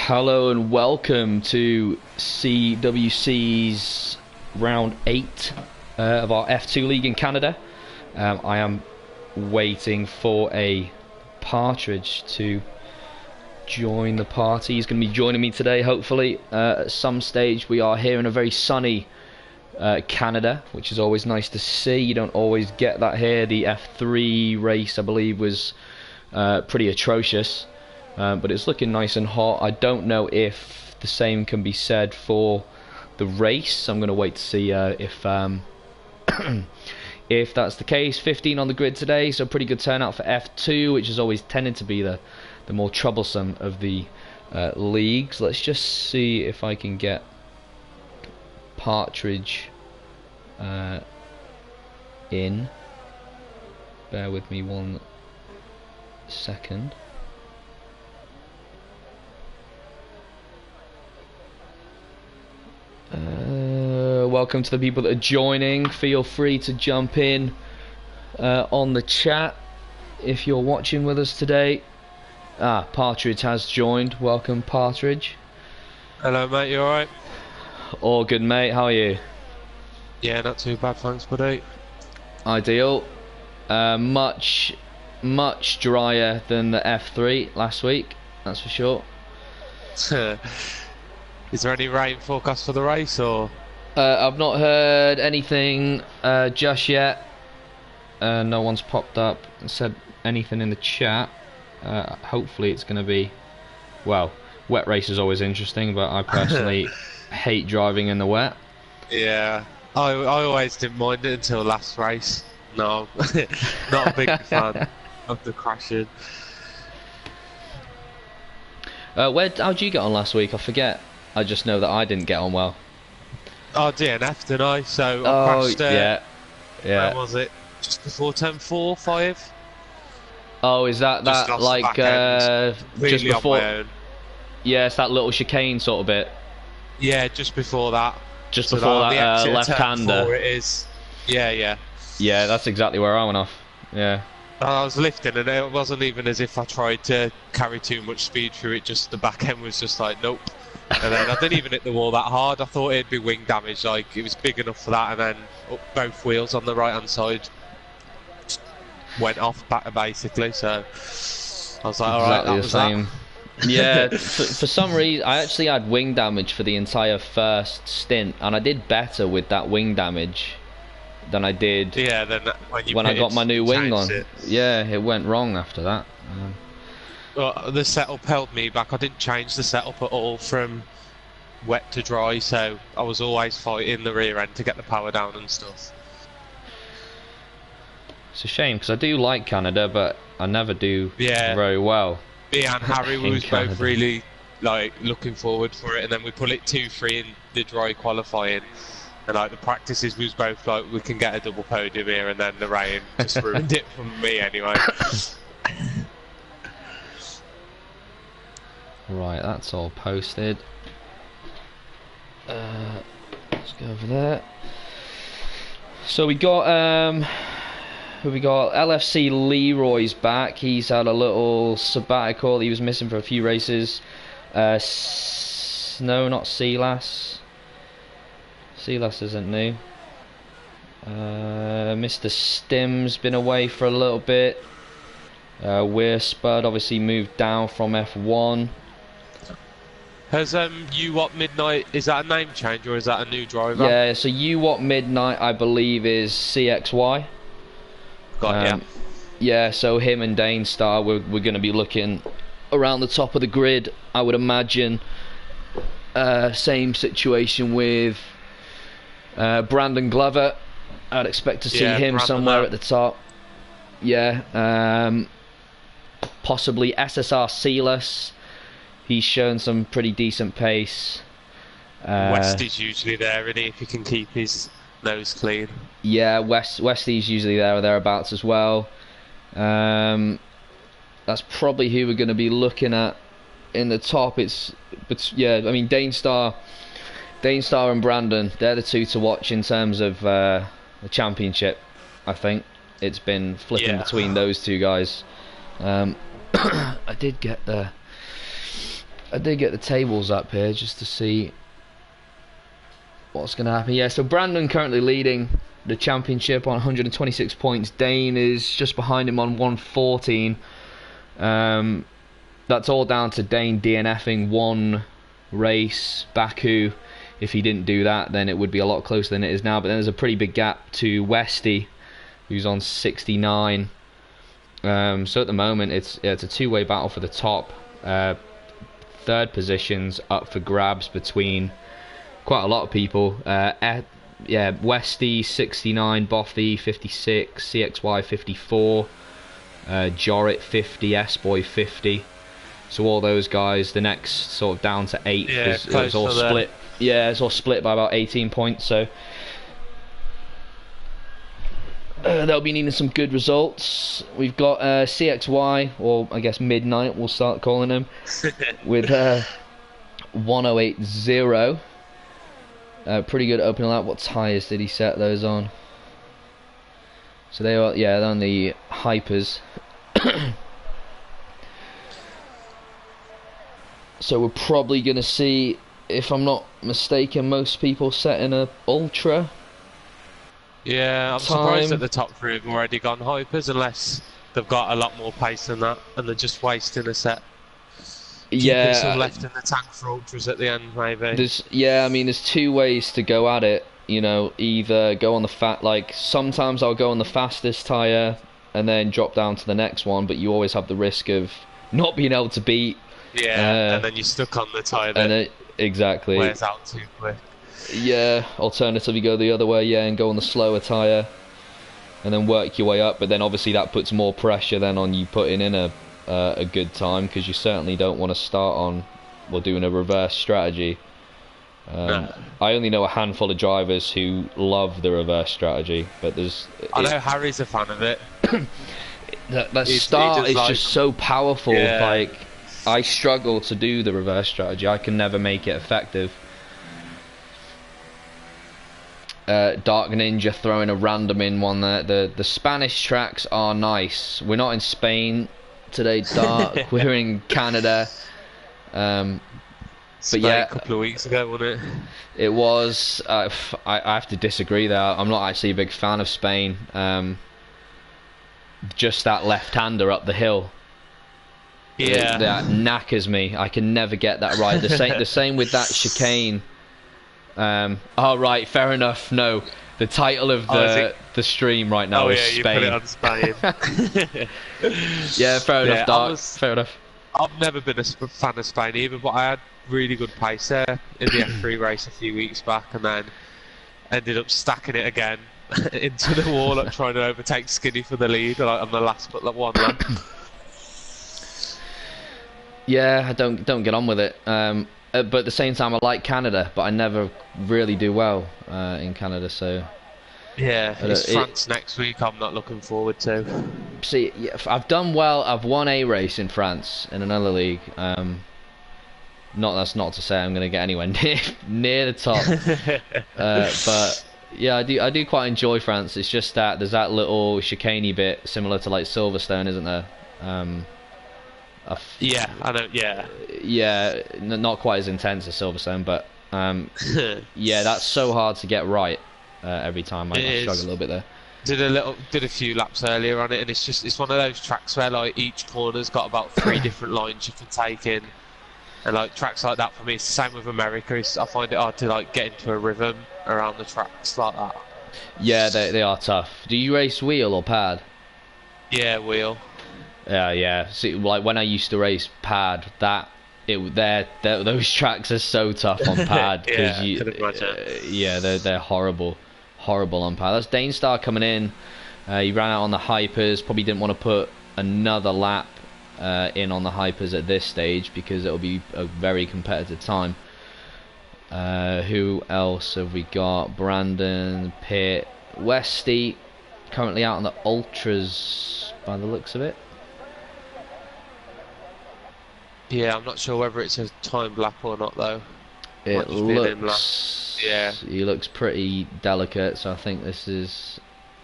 Hello and welcome to Cwc's round 8 of our F2 league in Canada. I am waiting for a partridge to join the party. He's going to be joining me today, hopefully. At some stage, we are here in a very sunny Canada, which is always nice to see. You don't always get that here. The F3 race, I believe, was pretty atrocious. But it's looking nice and hot. I don't know if the same can be said for the race. I'm going to wait to see if if that's the case. 15 on the grid today, so pretty good turnout for F2, which has always tended to be the more troublesome of the leagues. Let's just see if I can get Partridge in. Bear with me 1 second. Welcome to the people that are joining. Feel free to jump in on the chat if you're watching with us today. Partridge has joined. Welcome, Partridge. Hello, mate. You alright? All good, mate. How are you? Yeah, not too bad, thanks, buddy. Ideal. Much drier than the F3 last week, that's for sure. Is there any rain forecast for the race, or? I've not heard anything just yet. No one's popped up and said anything in the chat. Hopefully it's going to be, well, wet race is always interesting, but I personally hate driving in the wet. Yeah, I always didn't mind it until last race. No, not a big fan of the crashing. How'd you get on last week? I forget. I just know that I didn't get on well. Oh, DNF, didn't I? So I crashed. Yeah. Where was it? Just before 10.4, 5. Oh, is that like really just before? on my own. Yeah, it's that little chicane sort of bit. Yeah, just before that. Just before that left-hander. It is. Yeah. Yeah, that's exactly where I went off. Yeah. I was lifting, and it wasn't even as if I tried to carry too much speed through it. Just the back end was just like, nope. And then I didn't even hit the wall that hard. I thought it'd be wing damage, like it was big enough for that. And then both wheels on the right hand side went off back basically. So I was like, all right, that was that. Yeah, for some reason I actually had wing damage for the entire first stint, and I did better with that wing damage than I did when I got my new wing on. Yeah, it went wrong after that. Well, the setup held me back. I didn't change the setup at all from wet to dry, so I was always fighting the rear end to get the power down and stuff. It's a shame because I do like Canada, but I never do very well. Me and Harry was both really looking forward for it, and then we put it 2-3 in the dry qualifying. And like the practices, we was both like, we can get a double podium here, and then the rain just ruined it for me anyway. Right, that's all posted. Let's go over there. So we got LFC Leroy's back. He's had a little sabbatical. He was missing for a few races. No, not Sealass. Sealass isn't new. Mr. Stim's been away for a little bit. We're Spud obviously moved down from F1. Has UWAT Midnight, is that a name change or is that a new driver? Yeah, so UWAT Midnight I believe is CXY. Got yeah, so him and Dane Star, we're going to be looking around the top of the grid, I would imagine. Same situation with Brandon Glover. I'd expect to see him somewhere at the top. Yeah, possibly SSR Sealess. He's shown some pretty decent pace. Westy's usually there, isn't he, if he can keep his nose clean? Yeah, Westy's usually there or thereabouts as well. That's probably who we're going to be looking at in the top. But yeah, I mean Dane Star and Brandon, they're the two to watch in terms of the championship. I think it's been flipping between those two guys. I did get the I did get the tables up here just to see what's going to happen. Yeah, so Brandon currently leading the championship on 126 points. Dane is just behind him on 114. That's all down to Dane DNFing one race, Baku. If he didn't do that, then it would be a lot closer than it is now. But then there's a pretty big gap to Westy, who's on 69. So at the moment, it's a two-way battle for the top. Third positions up for grabs between quite a lot of people. Westy 69, Bothy 56, CXY 54, Jorrit 50, S-Boy 50. So all those guys, the next sort of down to 8 is all split. Yeah, it's all split by about 18 points. So they'll be needing some good results. We've got CXY, or I guess Midnight, we'll start calling him, with 1080. Pretty good opening lap. What tyres did he set those on? So they are, they're on the hypers. So we're probably going to see, if I'm not mistaken, most people setting a ultra. Yeah, I'm surprised that the top three have already gone hypers, unless they've got a lot more pace than that, and they're just wasting a set. Yeah, some left in the tank for ultras at the end, maybe. There's two ways to go at it. You know, either go on the sometimes I'll go on the fastest tyre and then drop down to the next one, but you always have the risk of not being able to beat. Yeah, and then you're stuck on the tyre that exactly wears out too quick. Yeah, alternatively go the other way, and go on the slower tyre and then work your way up, but then obviously that puts more pressure then on you putting in a good time, because you certainly don't want to start on doing a reverse strategy. No. I only know a handful of drivers who love the reverse strategy, but I know Harry's a fan of it. that start is just so powerful. Like, I struggle to do the reverse strategy. I can never make it effective. Dark Ninja throwing a random in one there. The Spanish tracks are nice. We're not in Spain today, Dark. We're in Canada. But a couple of weeks ago, wasn't it? It was. I have to disagree there. I'm not actually a big fan of Spain. Just that left-hander up the hill. Yeah. That knackers me. I can never get that right. The same with that chicane. Right, fair enough. No, the title of the stream right now is Spain. You put it on Spain. Yeah, fair enough, Dark. Fair enough. I've never been a fan of Spain either, but I had really good pace there in the F3 race a few weeks back, and then ended up stacking it again into the wall, trying to overtake Skinny for the lead on the last one lap. Yeah, I don't get on with it. But at the same time, I like Canada, but I never really do well in Canada. So yeah, it's France next week. I'm not looking forward to. See, I've done well. I've won a race in France in another league. That's not to say I'm going to get anywhere near the top. But yeah, I do quite enjoy France. It's just that there's that little chicaney bit similar to like Silverstone, isn't there? Yeah, I know. Yeah, not quite as intense as Silverstone, but yeah, that's so hard to get right every time. I struggle a little bit there. Did a few laps earlier on it, and it's one of those tracks where like each corner's got about 3 different lines you can take in, and like tracks like that for me, it's the same with America. I find it hard to like get into a rhythm around the tracks like that. Yeah, they are tough. Do you race wheel or pad? Yeah, wheel. Yeah. See, like when I used to race pad, those tracks are so tough on pad. They're horrible on pad. That's Danestar coming in. He ran out on the hypers. Probably didn't want to put another lap in on the hypers at this stage because it'll be a very competitive time. Who else have we got? Brandon, Pitt, Westy, currently out on the ultras by the looks of it. Yeah, I'm not sure whether it's a timed lap or not though. It looks. Yeah. He looks pretty delicate, so I think this is.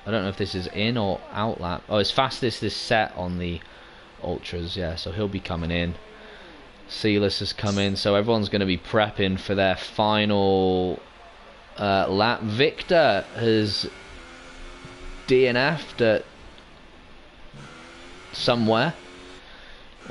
I don't know if this is in or out lap. Oh, his fastest is set on the ultras, yeah. So he'll be coming in. Sealess has come in, so everyone's going to be prepping for their final lap. Victor has DNF'd at somewhere.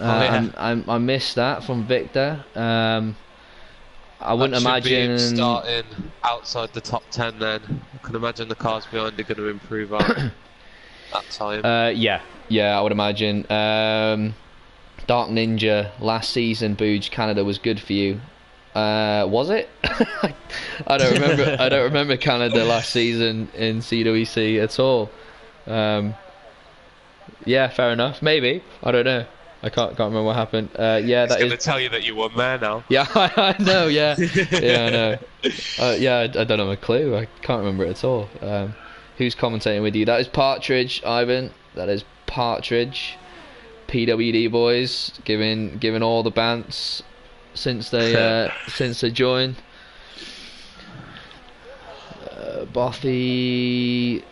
I missed that from Victor. I wouldn't imagine starting outside the top 10 then. I can imagine the cars behind are going to improve on that time. Yeah, I would imagine. Dark Ninja, last season Booje Canada was good for you. Was it? I don't remember. I don't remember Canada last season in CWC at all. Yeah, fair enough. Maybe. I don't know. I can't remember what happened. Yeah, that is going to tell you that you won there now. Yeah, I know. Yeah, yeah, I know. Yeah, I don't have a clue. I can't remember it at all. Who's commentating with you? That is Partridge, Ivan. That is Partridge. PWD boys giving all the bants since they joined. Bothy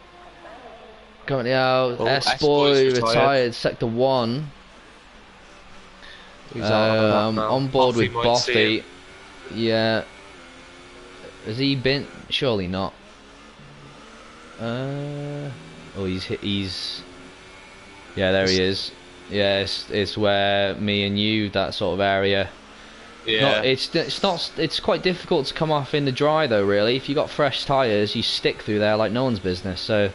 currently out. S-Boy retired. Sector 1. I'm on board with Bothy. Yeah. Has he been? Surely not. Oh, he's. Yeah, there he is. Yeah, it's where me and you, that sort of area. Yeah. It's quite difficult to come off in the dry though. Really, if you got fresh tyres, you stick through there like no one's business. So.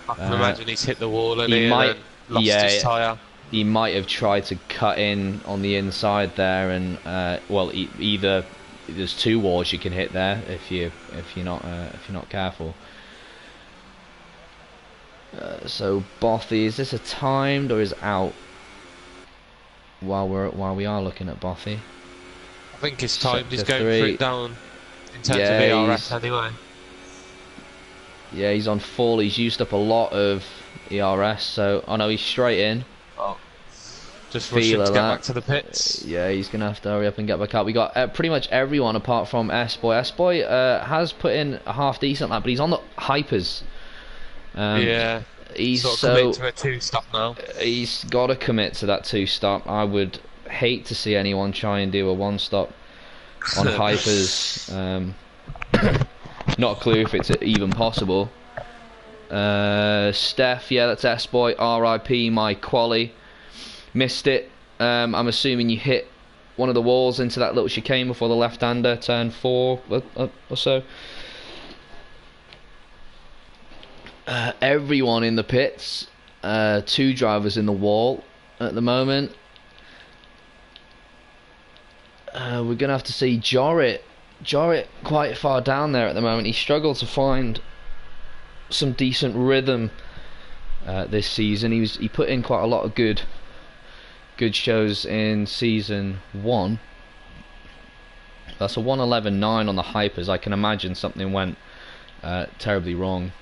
I can imagine he's hit the wall and he lost his tyre. He might have tried to cut in on the inside there, and either there's two walls you can hit there if you're not careful. So Bothy, is this a timed or is out? While we are looking at Bothy, I think it's timed. He's going for it down in terms of ERS anyway. Yeah, he's on full. He's used up a lot of ERS. So no, he's straight in. Oh, just rushing to get back to the pits. Yeah, he's gonna have to hurry up and get back out. We got pretty much everyone apart from S-Boy. S-Boy has put in a half decent lap, but he's on the hypers. Yeah, he's commit to a 2-stop now. He's got to commit to that 2-stop. I would hate to see anyone try and do a 1-stop on hypers. Not a clue if it's even possible. Steph, yeah, that's S-Boy. R.I.P. my quali. Missed it. I'm assuming you hit one of the walls into that little chicane before the left-hander, turn 4 or so. Everyone in the pits. 2 drivers in the wall at the moment. We're gonna have to see Jorrit quite far down there at the moment. He struggled to find some decent rhythm this season. He put in quite a lot of good shows in season 1. That's a 1:11.9 on the hypers. I can imagine something went terribly wrong.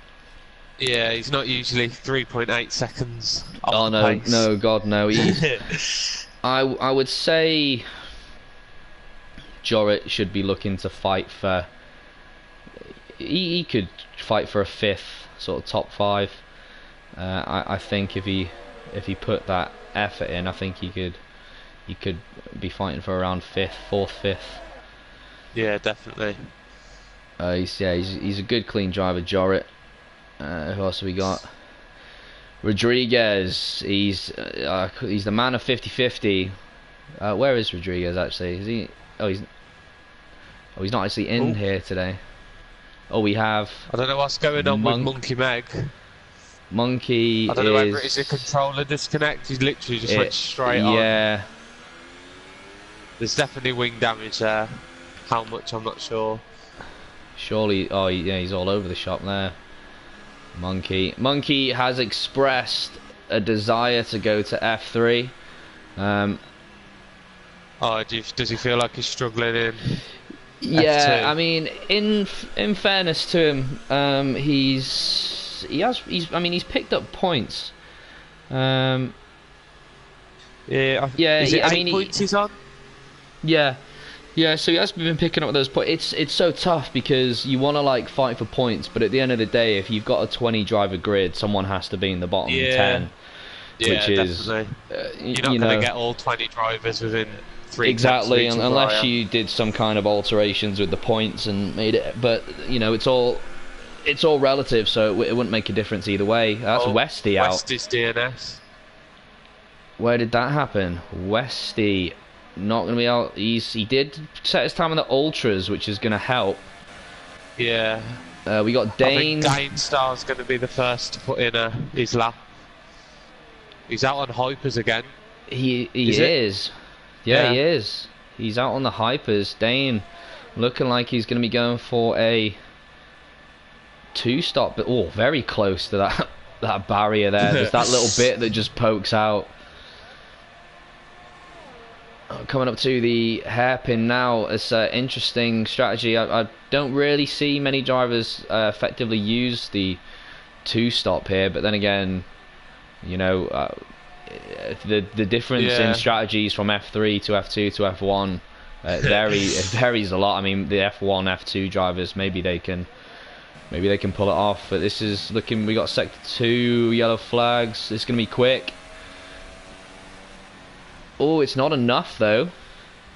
Yeah, he's not usually 3.8 seconds off oh the no, pace. no, God no. He's I would say Jorrit should be looking to fight for. He could fight for a 5th, sort of top 5. I think if he put that effort in, I think he could be fighting for around 5th, 4th, 5th. Yeah, definitely. He's a good clean driver, Jorrit. Who else have we got? Rodriguez. He's the man of 50-50. Where is Rodriguez actually? Is he? He's not actually in here today. Oh, we have. I don't know what's going on with Monkey Meg. Monkey. I don't know whether it's a controller disconnect. He's literally just went straight on. Yeah. There's definitely wing damage there. How much, I'm not sure. Surely. Oh yeah, he's all over the shop there. Monkey has expressed a desire to go to F3. Does he feel like he's struggling in? Yeah, F2? I mean, in fairness to him, he's picked up points. Yeah, is it 8 points he's on? Yeah. Yeah, so he has been picking up those points. It's so tough because you want to like fight for points, but at the end of the day, if you've got a 20 driver grid, someone has to be in the bottom 10. Yeah, which is definitely. You're not going to get all 20 drivers within 3 exactly, tenths of each of unless where I am. you did some kind of alterations with the points and made it. But you know, it's all relative, so it wouldn't make a difference either way. That's Westy out. Westy's DNS. Where did that happen? Westy not going to be out. He did set his time on the ultras, which is going to help. Yeah. We got Dane. I think Dainstar's going to be the first to put in his lap. He's out on hypers again. He is. Yeah, he is. He's out on the hypers. Dane looking like he's going to be going for a 2-stop, but very close to that barrier there. There's that little bit that just pokes out. Coming up to the hairpin now. It's an interesting strategy. I don't really see many drivers effectively use the 2-stop here, but then again, you know, the difference in strategies from F3 to F2 to F1 it varies a lot. I mean, the F1, F2 drivers, maybe they can pull it off, but this is looking. We got sector 2 yellow flags. It's gonna be quick. Oh, it's not enough though.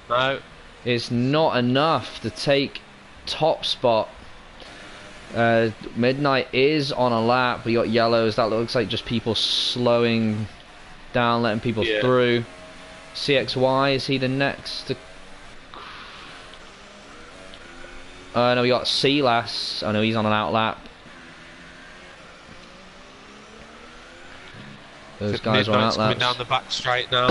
No, it's not enough to take top spot. Midnight is on a lap. We got yellows. That looks like just people slowing down, letting people through. CXY, is he the next? No, we got Cwc. Oh no, he's on an out lap. Those guys are on out laps. Coming down the back straight now.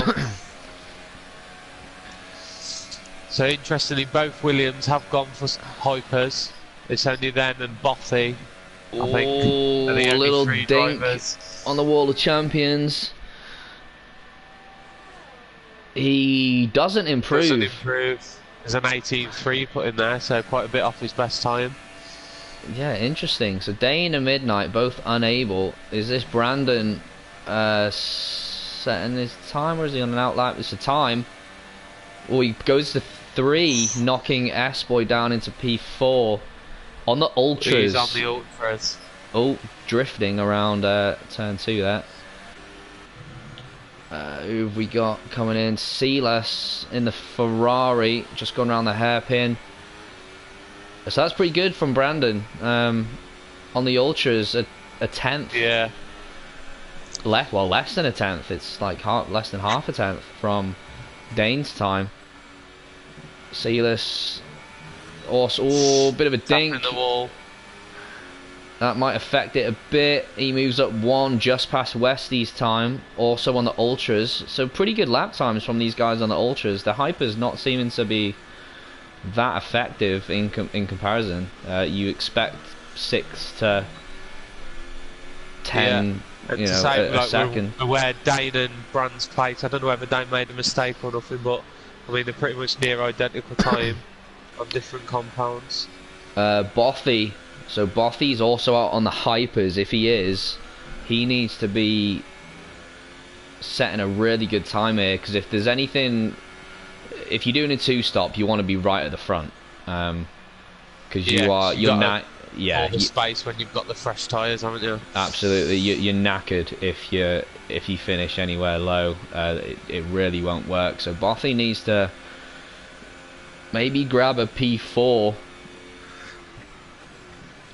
So interestingly, both Williams have gone for hypers. It's only then and Bothy, I think, are the only little 3 dink drivers on the wall of champions. He doesn't improve. There's an 18.3 put in there, so quite a bit off his best time. Yeah, interesting. So Dane and Midnight both unable. Is this Brandon setting his time, or is he on an out lap? It's a time. Well, he goes to 3, knocking S-Boy down into P4 on the ultras. He's on the ultras. Oh, drifting around turn 2 there. Who have we got coming in? Cwc in the Ferrari, just going around the hairpin. So that's pretty good from Brandon. On the ultras, a 10th. Yeah. Less than a 10th. It's like less than half a 10th from Dane's time. Cwc, also, bit of a dink. In the wall. That might affect it a bit. He moves up 1 just past Westy's time, also on the ultras. So pretty good lap times from these guys on the ultras. The hyper's not seeming to be that effective in comparison. You expect 6 to 10. Yeah. You know, a second. We're aware Dane and Brand's plate. I don't know whether Dane made a mistake or nothing, but I mean they're pretty much near identical time on different compounds. Bothy. So Bothy's also out on the hypers. If he is, he needs to be setting a really good time here, because if there's anything, if you're doing a 2-stop, you want to be right at the front, because you're not. Yeah, all the space when you've got the fresh tyres, haven't you? Absolutely, you're knackered if you finish anywhere low. It really won't work. So Bothy needs to maybe grab a P4.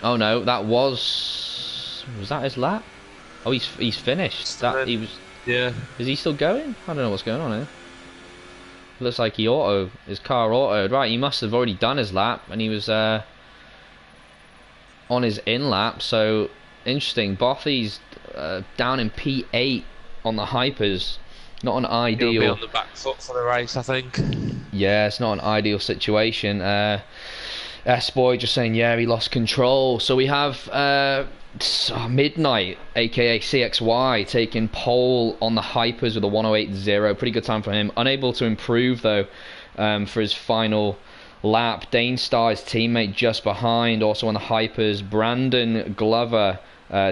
Oh no, that was that his lap? Oh, he's finished. He was. Yeah. Is he still going? I don't know what's going on here. Looks like his car autoed. Right, he must have already done his lap, and he was on his in lap. So interesting. Bothy's down in P8 on the hypers. Not an ideal. He'll be on the back foot for the race, I think. Yeah, it's not an ideal situation. S-Boy just saying, yeah, he lost control. So we have Midnight, aka CXY, taking pole on the hypers with a 108.0. Pretty good time for him. Unable to improve though for his final lap. Dainstar, his teammate, just behind, also on the hypers. Brandon Glover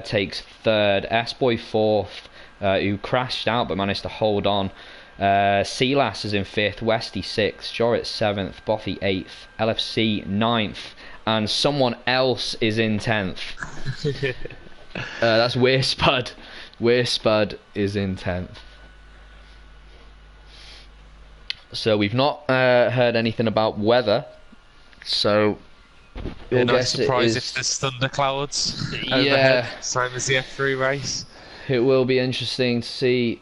takes 3rd. S-Boy 4th, who crashed out but managed to hold on. Cwc is in 5th, Westy 6th, Jorrit 7th, Bothy 8th, LFC 9th, and someone else is in 10th. That's Weirspud. Weirspud is in 10th. So we've not heard anything about weather. So Be a we'll nice guess it surprise is. if there's thunderclouds Yeah. overhead, same as the F3 race. It will be interesting to see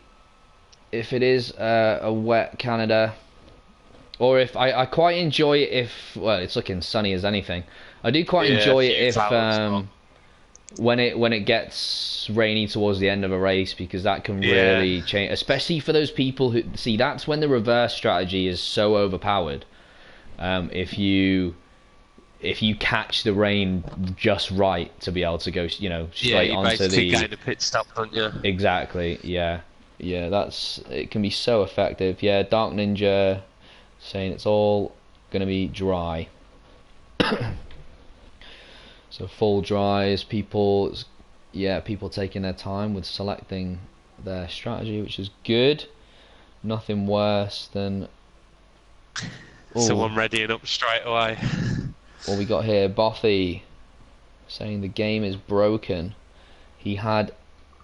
if it is a wet Canada, or if I quite enjoy it if, well, it's looking sunny as anything. I do quite Yeah, enjoy a it few if clouds, when it gets rainy towards the end of a race, because that can Yeah. really change, especially for those people who see, that's when the reverse strategy is so overpowered. If you catch the rain just right to be able to go, straight you onto basically the gain a pit stop, don't you? exactly, yeah, it can be so effective. Yeah, Dark Ninja saying it's all gonna be dry. So full dries, people taking their time with selecting their strategy, which is good. Nothing worse than Someone readying up straight away. what we got here. Bothy saying the game is broken. He had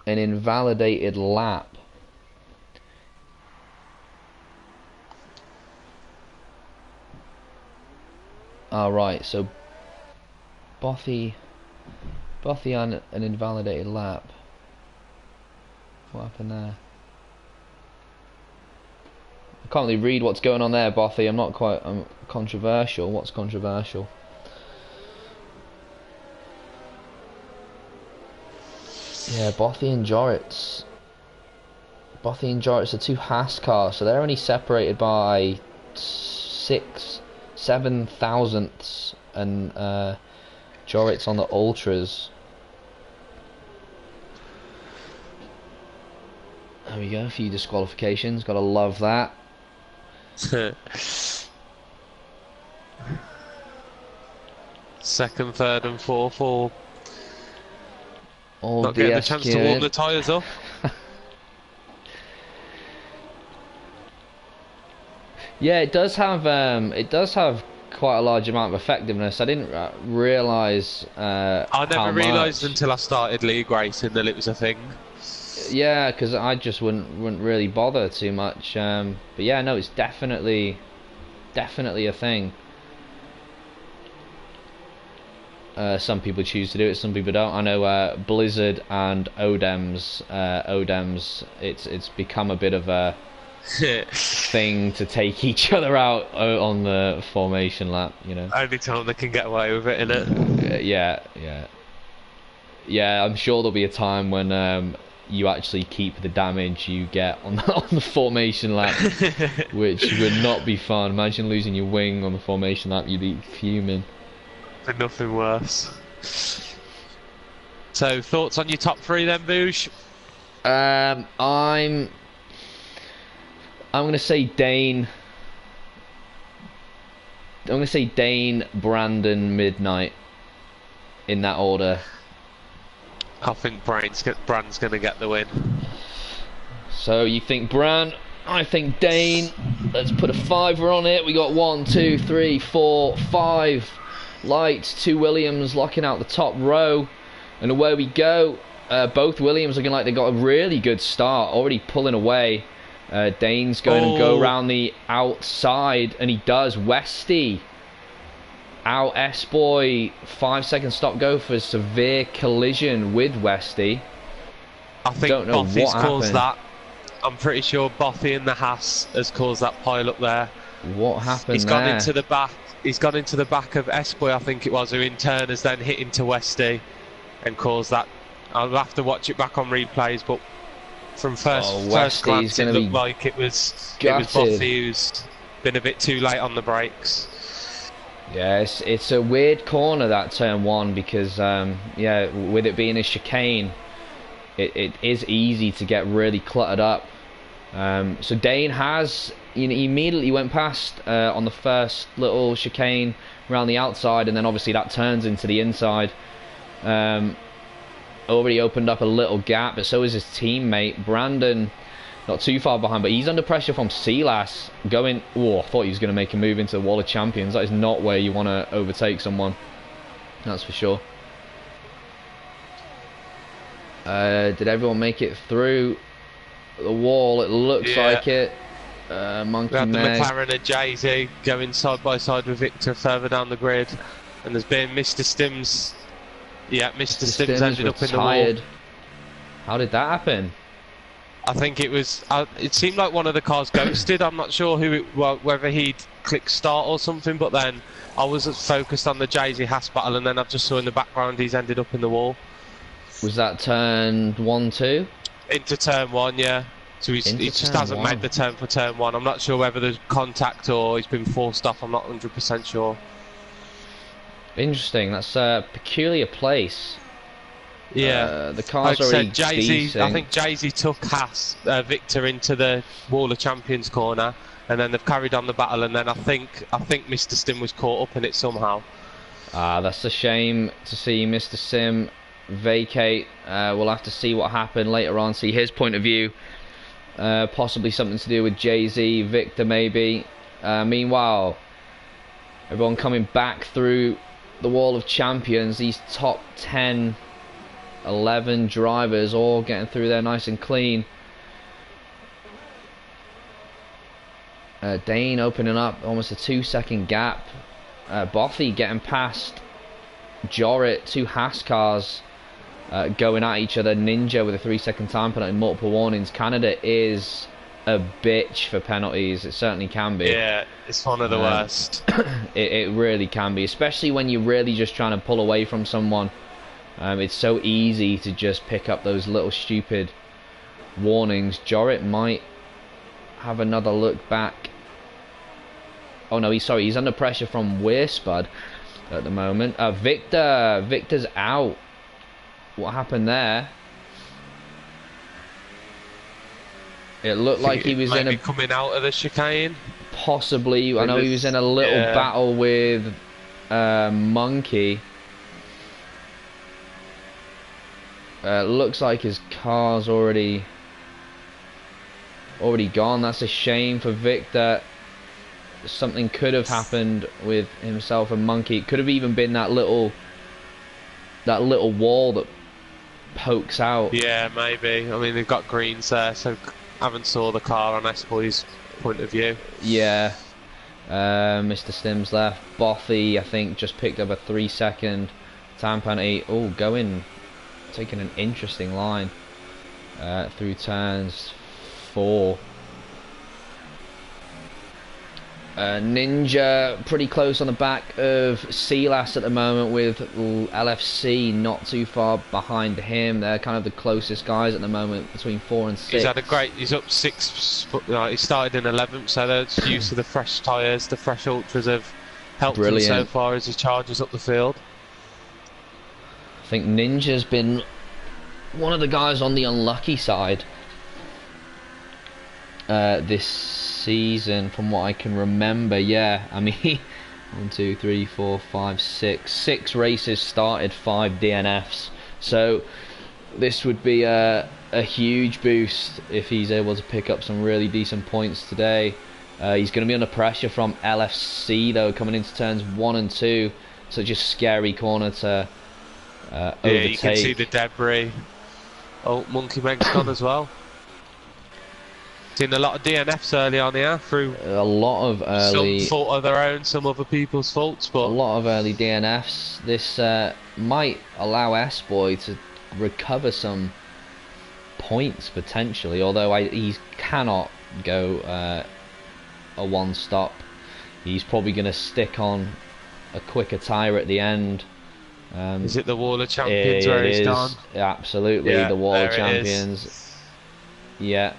an invalidated lap. Alright, so Bothy on an invalidated lap. What happened there? I can't really read what's going on there, Bothy. I'm controversial. What's controversial? Yeah, Bothy and Joritz. Bothy and Joritz are two Haas cars, so they're only separated by 7 thousandths, and Joritz on the Ultras. There we go, a few disqualifications, gotta love that. Second, third and fourth all All not getting the chance to warm the tyres up. Yeah, it does have quite a large amount of effectiveness. I didn't realise I never realised until I started league racing that it was a thing. Yeah, because I just wouldn't really bother too much. But yeah, no, it's definitely a thing. Some people choose to do it, some people don't. I know Blizzard and ODEMZ, it's become a bit of a thing to take each other out on the formation lap, Only time they can get away with it, innit? Yeah, I'm sure there'll be a time when you actually keep the damage you get on the formation lap, which would not be fun. Imagine losing your wing on the formation lap, you'd be fuming. But nothing worse. So, thoughts on your top three then, Booje? I'm gonna say Dane. I'm gonna say Dane, Brandon, Midnight, in that order. I think Brand's gonna get the win. So you think Bran? I think Dane. Let's put a fiver on it. We got 1, 2, 3, 4, 5 lights. 2 Williams locking out the top row, and away we go. Both Williams looking like they got a really good start, already pulling away. Dane's going to go around the outside, and he does. Westy out S-Boy, 5-second stop go for a severe collision with Westy. I think Bothy's caused that. I'm pretty sure Bothy in the Haas has caused that pile up there. What happened He's gone into the back. He's gone into the back of S-Boy, I think it was, who in turn has then hit into Westy and caused that. I'll have to watch it back on replays, but from first glance it looked like it was Bothy who's been a bit too late on the brakes. Yes, it's a weird corner, that turn 1, because with it being a chicane, it is easy to get really cluttered up. So Dane has, he immediately went past on the first little chicane around the outside, and then obviously that turns into the inside. Already opened up a little gap, but so is his teammate Brandon. Not too far behind, but he's under pressure from Silas going. Oh, I thought he was going to make a move into the wall of champions. That is not where you want to overtake someone. That's for sure. Did everyone make it through the wall? It looks like it. Monkey We had the Meg. McLaren and Jay-Z going side by side with Victor further down the grid, and there's been Mr. Stims. Yeah, Mr. Stims ended up in the wall. How did that happen? I think it was. It seemed like one of the cars ghosted. I'm not sure whether he'd clicked start or something. But then I was focused on the Jay-Z Haas battle, and then I just saw in the background he's ended up in the wall. Was that turn 1, 2? Into turn 1, yeah. So he just hasn't made the turn for turn 1. I'm not sure whether there's contact or he's been forced off. I'm not 100% sure. Interesting. That's a peculiar place. Yeah, the car's already decent. I think Jay-Z took Victor into the Wall of Champions corner, and then they've carried on the battle. And then I think Mr. Sim was caught up in it somehow. That's a shame to see Mr. Sim vacate. We'll have to see what happened later on. See his point of view. Possibly something to do with Jay-Z, Victor maybe. Meanwhile, everyone coming back through the Wall of Champions. These top 10. 11 drivers all getting through there nice and clean. Dane opening up almost a 2-second gap. Bothy getting past Jorrit. 2 Haas cars going at each other. Ninja with a 3-second time penalty, multiple warnings. Canada is a bitch for penalties. It certainly can be. Yeah, it's one of the worst. It really can be, especially when you're really just trying to pull away from someone. It's so easy to just pick up those little stupid warnings. Jorrit might have another look back. Oh no, he's under pressure from Weirspud at the moment. Victor's out. What happened there? It looked like he was coming out of the chicane. Possibly. I know he was in a little battle with Monkey. Looks like his car's already gone. That's a shame for Victor. Something could have happened with himself and Monkey. It could have even been that little wall that pokes out. Yeah, maybe. I mean, they've got greens there, so I haven't saw the car on S-Boy's point of view. Yeah. Mr. Stims left. Bothy, I think, just picked up a 3-second time penalty. Oh, going. Taking an interesting line through turns 4. Ninja pretty close on the back of Sealas at the moment, with LFC not too far behind him. They're kind of the closest guys at the moment, between 4 and 6. He's up 6. He started in 11th, so that's used to the fresh tyres. The fresh ultras have helped him so far as he charges up the field. I think Ninja's been one of the guys on the unlucky side this season, from what I can remember. Yeah, I mean, 1, 2, 3, 4, 5, 6. 6 races started, 5 DNFs. So this would be a huge boost if he's able to pick up some really decent points today. He's going to be under pressure from LFC though, coming into turns 1 and 2. Such a scary corner to overtake. Yeah, you can see the debris. Oh, Monkey Meg's gone as well. Seen a lot of DNFs early on here, through a lot of early. Some fault of their own, some other people's faults, but a lot of early DNFs. This might allow S-Boy to recover some points potentially, although he cannot go a one-stop. He's probably going to stick on a quicker tyre at the end. Is it the Wall of Champions where he's gone? Absolutely, yeah, the Wall of Champions. Yeah.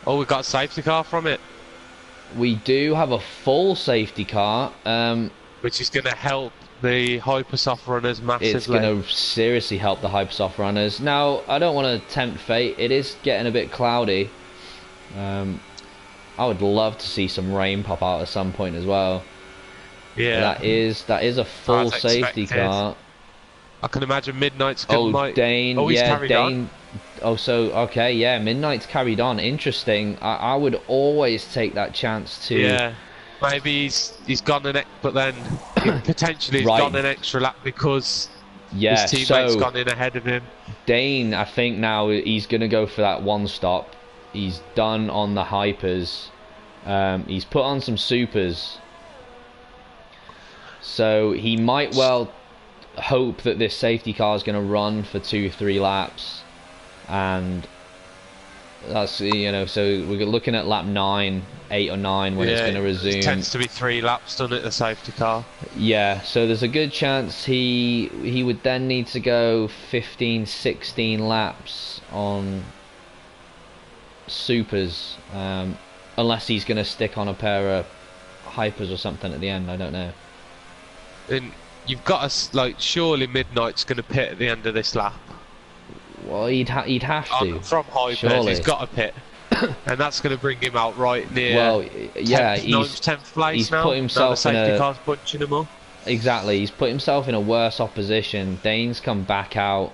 Oh, we've got a safety car from it. We do have a full safety car. Which is going to help the Hypersoft runners massively. It's going to seriously help the Hypersoft runners. Now, I don't want to tempt fate. It is getting a bit cloudy. I would love to see some rain pop out at some point as well. Yeah. That is a full safety car. I can imagine Midnight's Dane. Oh, he's carried on. Oh, so okay, yeah, Midnight's carried on. Interesting. I would always take that chance to. Yeah, maybe he's gone but then potentially he's gone an extra lap because his teammate's gone in ahead of him. Dane, I think now he's gonna go for that one stop. He's done on the hypers. He's put on some supers. So he might well hope that this safety car is going to run for 2-3 laps, and that's, you know, so we're looking at lap 9, 8 or 9 when it's going to resume. It tends to be 3 laps, doesn't it, the safety car? Yeah, so there's a good chance he would then need to go 15, 16 laps on supers, unless he's going to stick on a pair of hypers or something at the end. I don't know. And you've got to, like, surely Midnight's going to pit at the end of this lap. Well, he'd have to. From hypers, surely. He's got to pit. And that's going to bring him out right near. Well, yeah, 10th place he's now. Put himself now the safety in car's punching him up. Exactly, he's put himself in a worse opposition. Dane's come back out.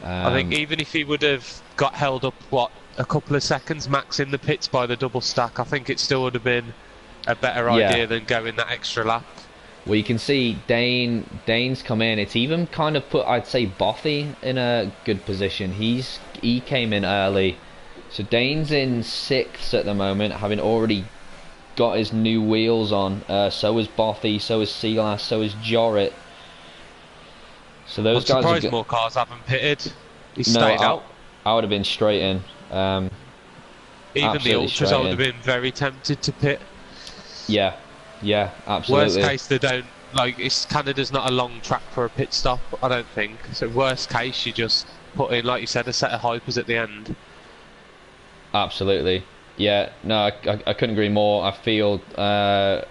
I think even if he would have got held up, what, a couple of seconds max in the pits by the double stack, I think it still would have been a better idea than going that extra lap. Well, you can see Dane's come in. It's even kind of put, I'd say, Bothy in a good position. He came in early. So Dane's in 6th at the moment, having already got his new wheels on. So is Bothy, so is Sealass, so is Jorrit. So those guys. I'm surprised more cars haven't pitted. He stayed out. I would have been straight in. Even the Ultras, I would have been very tempted to pit. Yeah, absolutely. Worst case, they don't, like, Canada's not a long track for a pit stop, I don't think. So worst case, you just put in, like you said, a set of hypers at the end. Absolutely. Yeah, no, I couldn't agree more. I feel, I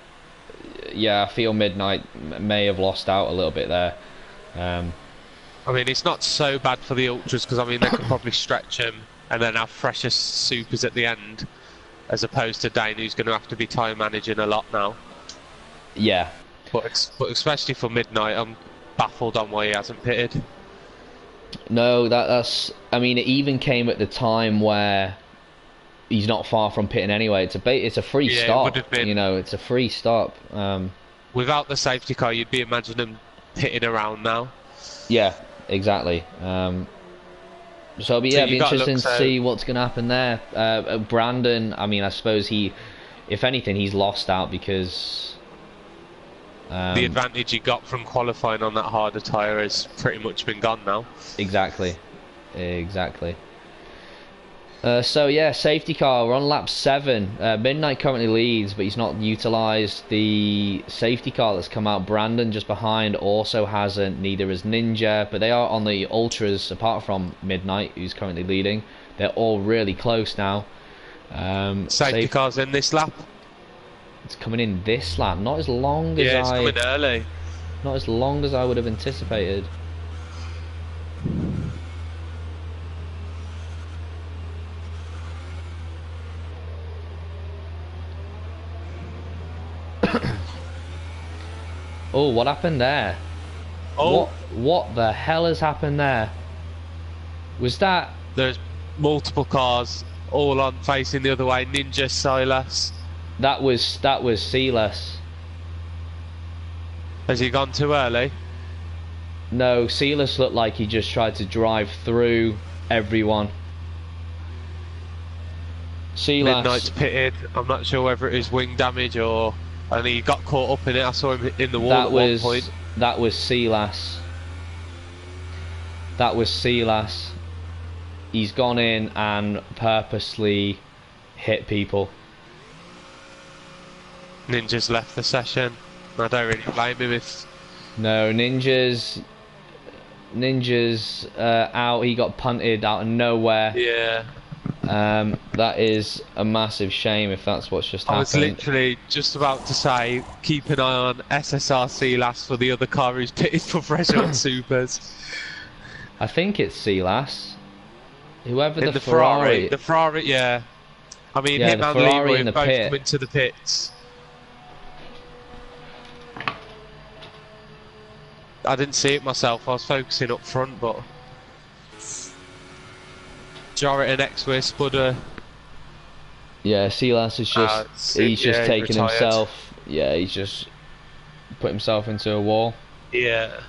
feel Midnight may have lost out a little bit there. I mean, it's not so bad for the Ultras, because, I mean, they could probably stretch him and then have fresher supers at the end, as opposed to Dane, who's going to have to be time managing a lot now. Yeah. But especially for Midnight, I'm baffled on why he hasn't pitted. No, that's... I mean, it even came at the time where he's not far from pitting anyway. It's a free stop. It would have been, you know, it's a free stop. Without the safety car, you'd be imagining him pitting around now. Yeah, exactly. So it'll be interesting to see what's going to happen there. Brandon, I mean, I suppose if anything, he's lost out because the advantage he got from qualifying on that harder tyre has pretty much been gone now. Exactly. So yeah, safety car, we're on lap 7. Midnight currently leads, but he's not utilised the safety car that's come out. Brandon just behind also hasn't, neither is Ninja, but they are on the Ultras, apart from Midnight, who's currently leading. They're all really close now. Safety car's in this lap? It's coming in this lap, not as long as it's coming early. Not as long as I would have anticipated. Oh, what happened there? Oh, what the hell has happened there? Was that... There's multiple cars, all on facing the other way. Ninja, Silas. That was Sealass. Has he gone too early? No, Sealass looked like he just tried to drive through everyone. Sealass... Midnight's pitted. I'm not sure whether it is wing damage or... And he got caught up in it. I saw him in the wall at one point. That was Sealass. He's gone in and purposely hit people. Ninja's left the session. I don't really blame him if... No, Ninja's out. He got punted out of nowhere. Yeah. That is a massive shame if that's what's just happened. I was literally just about to say, keep an eye on SSRC last for the other car who's pitted for Fresh Supers. I think it's Sealass. Whoever in the Ferrari. The Ferrari, yeah. I mean, him and Leroy both come into the pits. I didn't see it myself. I was focusing up front, but Jorrit and X-Way Spudder. Yeah, Sealass is just he's just taken himself. Yeah, he's just put himself into a wall. Yeah.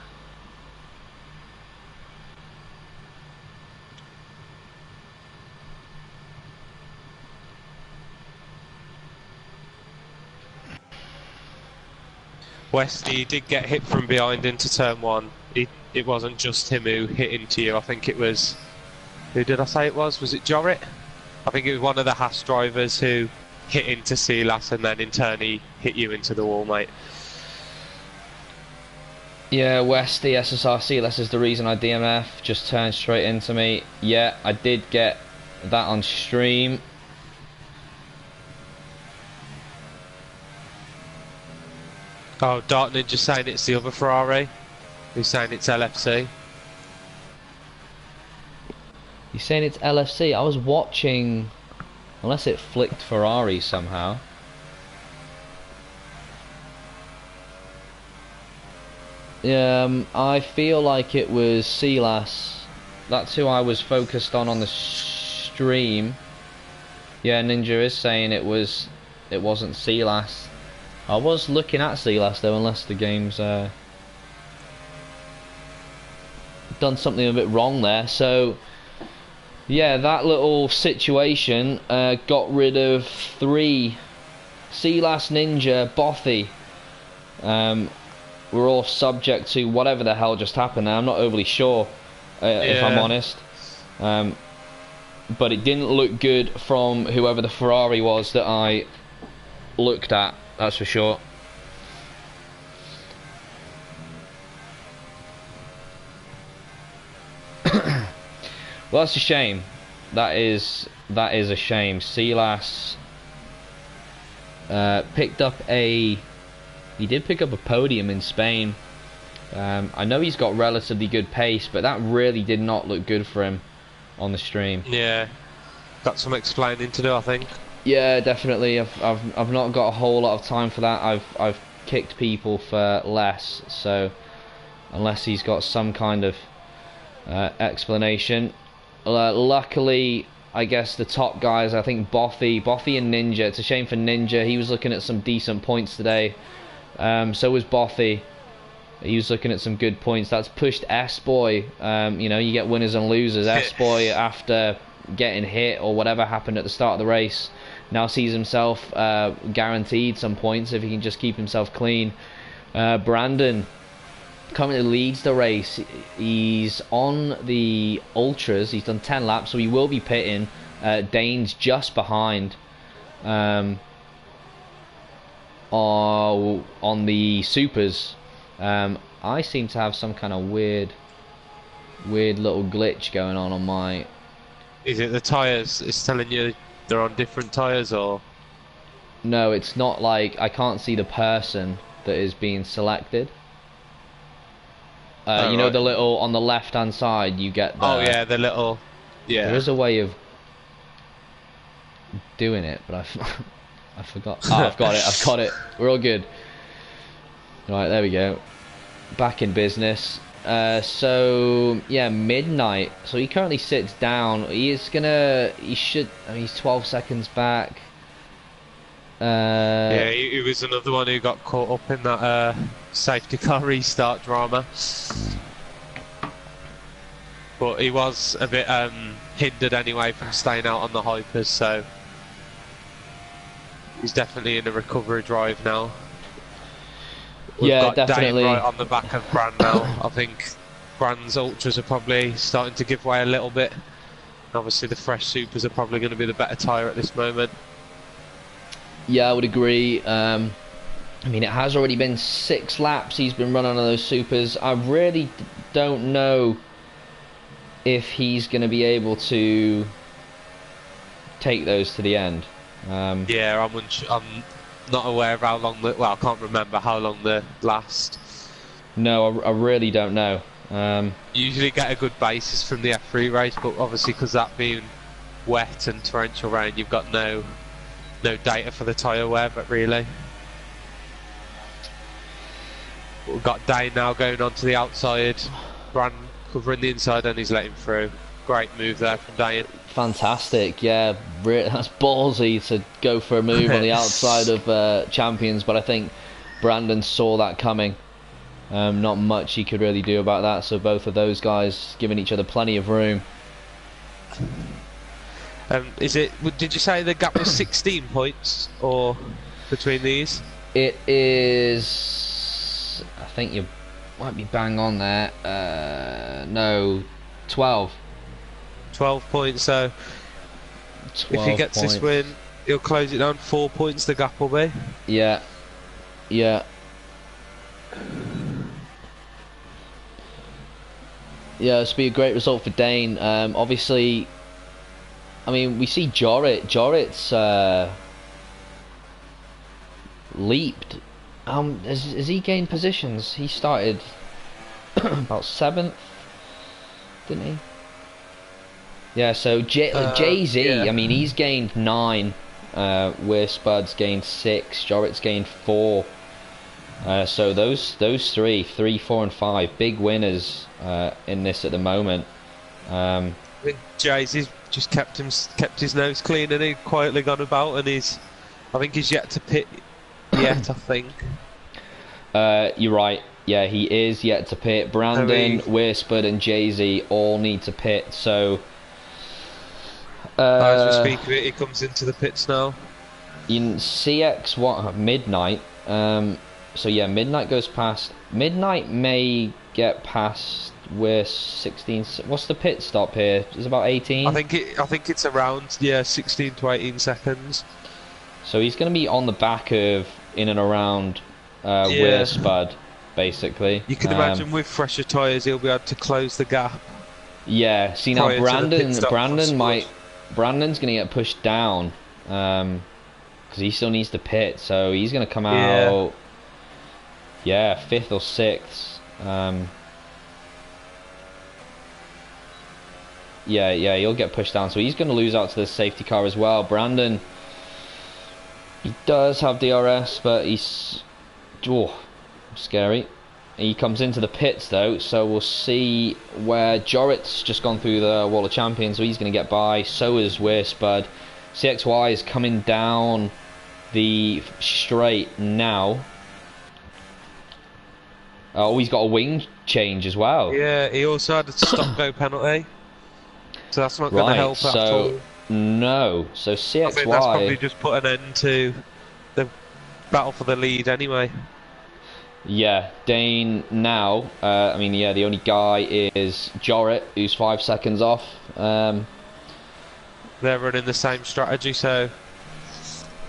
Westy did get hit from behind into turn 1. It wasn't just him who hit into you. I think it was... Who did I say it was? Was it Jorrit? I think it was one of the Haas drivers who hit into Silas and then in turn he hit you into the wall, mate. Yeah, Westy, SSR Silas is the reason I DMF. Just turned straight into me. Yeah, I did get that on stream. Oh, Dark Ninja saying it's the other Ferrari. Who's saying it's LFC? He's saying it's LFC. I was watching, unless it flicked Ferrari somehow. I feel like it was Silas. That's who I was focused on the stream. Yeah, Ninja is saying it wasn't Silas. I was looking at Silas though, unless the game's done something a bit wrong there. So yeah, that little situation got rid of 3. Silas, Ninja, Bothy. We're all subject to whatever the hell just happened there. I'm not overly sure, if I'm honest. But it didn't look good from whoever the Ferrari was that I looked at, that's for sure. Well, that's a shame. That is a shame. Silas picked up a... He did pick up a podium in Spain. I know he's got relatively good pace, but that really did not look good for him on the stream. Yeah, got some explaining to do, I think. Yeah, definitely. I've not got a whole lot of time for that. I've kicked people for less, so unless he's got some kind of explanation. Luckily, I guess the top guys, I think Bothy and Ninja. It's a shame for Ninja. He was looking at some decent points today. So was Bothy. He was looking at some good points. That's pushed S-Boy. You know, you get winners and losers. S-Boy, after getting hit or whatever happened at the start of the race, now sees himself guaranteed some points if he can just keep himself clean. Brandon currently leads the race. He's on the Ultras. He's done 10 laps, so he will be pitting. Dane's just behind. On the Supers. I seem to have some kind of weird little glitch going on my... Is it the tyres? It's telling you they're on different tyres, or...? No, it's not. Like, I can't see the person that is being selected. You know, the little, on the left hand side you get the... Oh yeah, the little... Yeah. There is a way of doing it, but I forgot. Oh, I've got it. We're all good. Right, there we go. Back in business. So yeah, midnight. So he currently sits down. He's 12 seconds back. Yeah, he was another one who got caught up in that safety car restart drama. But he was a bit hindered anyway from staying out on the hypers, so he's definitely in a recovery drive now. We've got definitely. Dane right on the back of Brand now. I think Brand's Ultras are probably starting to give way a little bit. Obviously the fresh Supers are probably going to be the better tyre at this moment. Yeah, I would agree. I mean, it has already been 6 laps he's been running on those Supers. I really don't know if he's going to be able to take those to the end. Yeah, I'm not aware of how long well, I can't remember how long they last. No, I really don't know. You usually get a good basis from the F3 race, but obviously because that being wet and torrential rain, you've got no data for the tyre wear, but really. We've got Dane now going on to the outside, Brand covering the inside and he's letting through. Great move there from Dane. Fantastic, yeah, that's ballsy to go for a move on the outside of Champions, but I think Brandon saw that coming. Not much he could really do about that, so both of those guys giving each other plenty of room. Did you say the gap was 16 points or between these? It is I think you might be bang on there. No, 12. 12 points, so 12 if he gets points. this win, he'll close it down 4 points, the gap will be. Yeah. Yeah. Yeah, this would be a great result for Dane. Obviously, I mean, we see Jorrit's leaped. Has he gained positions? He started about 7th, didn't he? Yeah, so Jay-Z, yeah. I mean, he's gained 9. Where Spud's gained 6, Jorrit's gained 4. So those 3, 4, and 5, big winners in this at the moment. I think Jay-Z's just kept his nose clean and he's quietly gone about, and I think he's yet to pit yet. I think. You're right. Yeah, he is yet to pit. Brandon, Weirspud, and Jay-Z all need to pit. So. As we speak of it, he comes into the pits now. In CX Midnight. So yeah, Midnight goes past. Midnight may get past. We're 16. What's the pit stop here? It's about 18. I think it's around 16 to 18 seconds. So he's going to be on the back of in and around Weir Spud, basically. You can imagine with fresher tyres, he'll be able to close the gap. Yeah. See now, Brandon's going to get pushed down because he still needs to pit. So he's going to come out. Yeah, 5th or 6th. Yeah, he'll get pushed down. So he's going to lose out to the safety car as well. Brandon, he does have DRS, but he's scary. He comes into the pits though, so we'll see where Jorrit's just gone through the Wall of Champions, so he's going to get by. So is Weirspud. CXY is coming down the straight now. Oh, he's got a wing change as well. Yeah, he also had a stop-go penalty. So that's not going to help at all. No. So CXY... I think that's probably just put an end to the battle for the lead anyway. Yeah, Dane now, I mean, yeah, the only guy is Jorrit, who's 5 seconds off. They're running the same strategy, so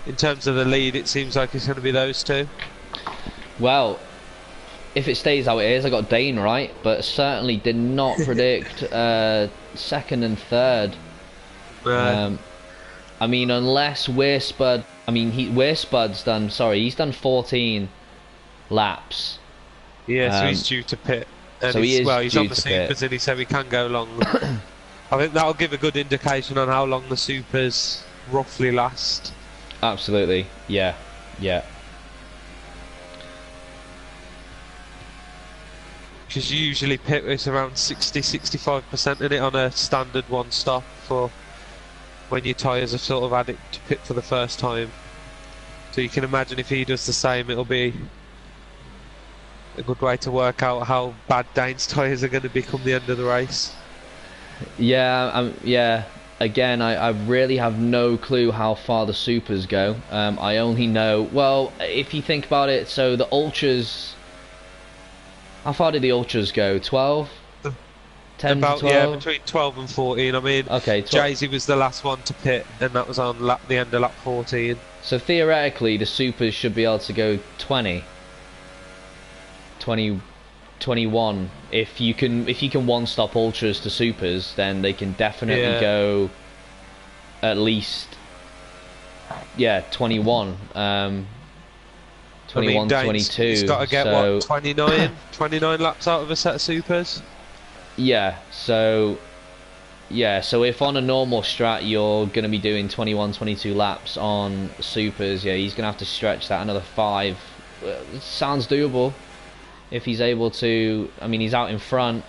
in terms of the lead, it seems like it's going to be those two. Well, if it stays how it is, I got Dane right, but certainly did not predict 2nd and 3rd. Right. I mean, unless Weirspud, he's done 14 laps. Yeah, so he's due to pit. And so he's on the supers and he said he can go long. I think that'll give a good indication on how long the supers roughly last. Absolutely, yeah. Because you usually pit with around 60-65% in it on a standard one stop for when your tyres are sort of added to pit for the first time. So you can imagine if he does the same, it'll be a good way to work out how bad Dane's tyres are going to become the end of the race. Yeah, again, I really have no clue how far the supers go. I only know, well, if you think about it, so the ultras, how far did the ultras go? 12? 10 about, to 12? Yeah, between 12 and 14. I mean, okay, Jay-Z was the last one to pit, and that was on the end of lap 14. So theoretically, the supers should be able to go 20, 21. If you can one stop ultras to supers, then they can definitely go at least 21. 21, 22. He's got to get what, 29 laps out of a set of supers. Yeah. So if on a normal strat you're going to be doing 21, 22 laps on supers, yeah, he's going to have to stretch that another 5. It sounds doable. If he's able to, I mean, he's out in front,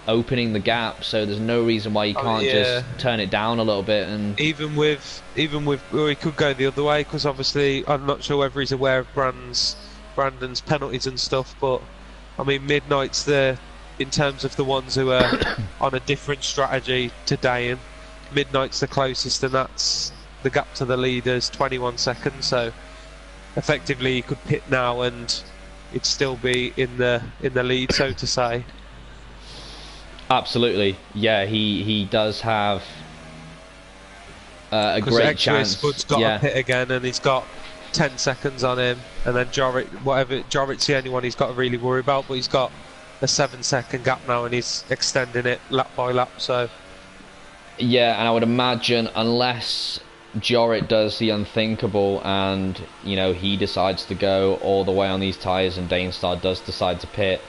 opening the gap, so there's no reason why you can't just turn it down a little bit. And even with, or he could go the other way, because obviously I'm not sure whether he's aware of Brandon's penalties and stuff. But I mean, Midnight's in terms of the ones who are on a different strategy to Dane, Midnight's the closest, and that's the gap to the leaders, 21 seconds. So effectively, he could pit now and he'd still be in the lead, so to say. Absolutely, yeah. He does have a great chance. Spud's got a pit again, and he's got 10 seconds on him, and then Jorrit's the only one he's got to really worry about, but he's got a 7-second gap now, and he's extending it lap by lap. So yeah, and I would imagine unless Jorrit does the unthinkable and he decides to go all the way on these tyres and Danestar does decide to pit,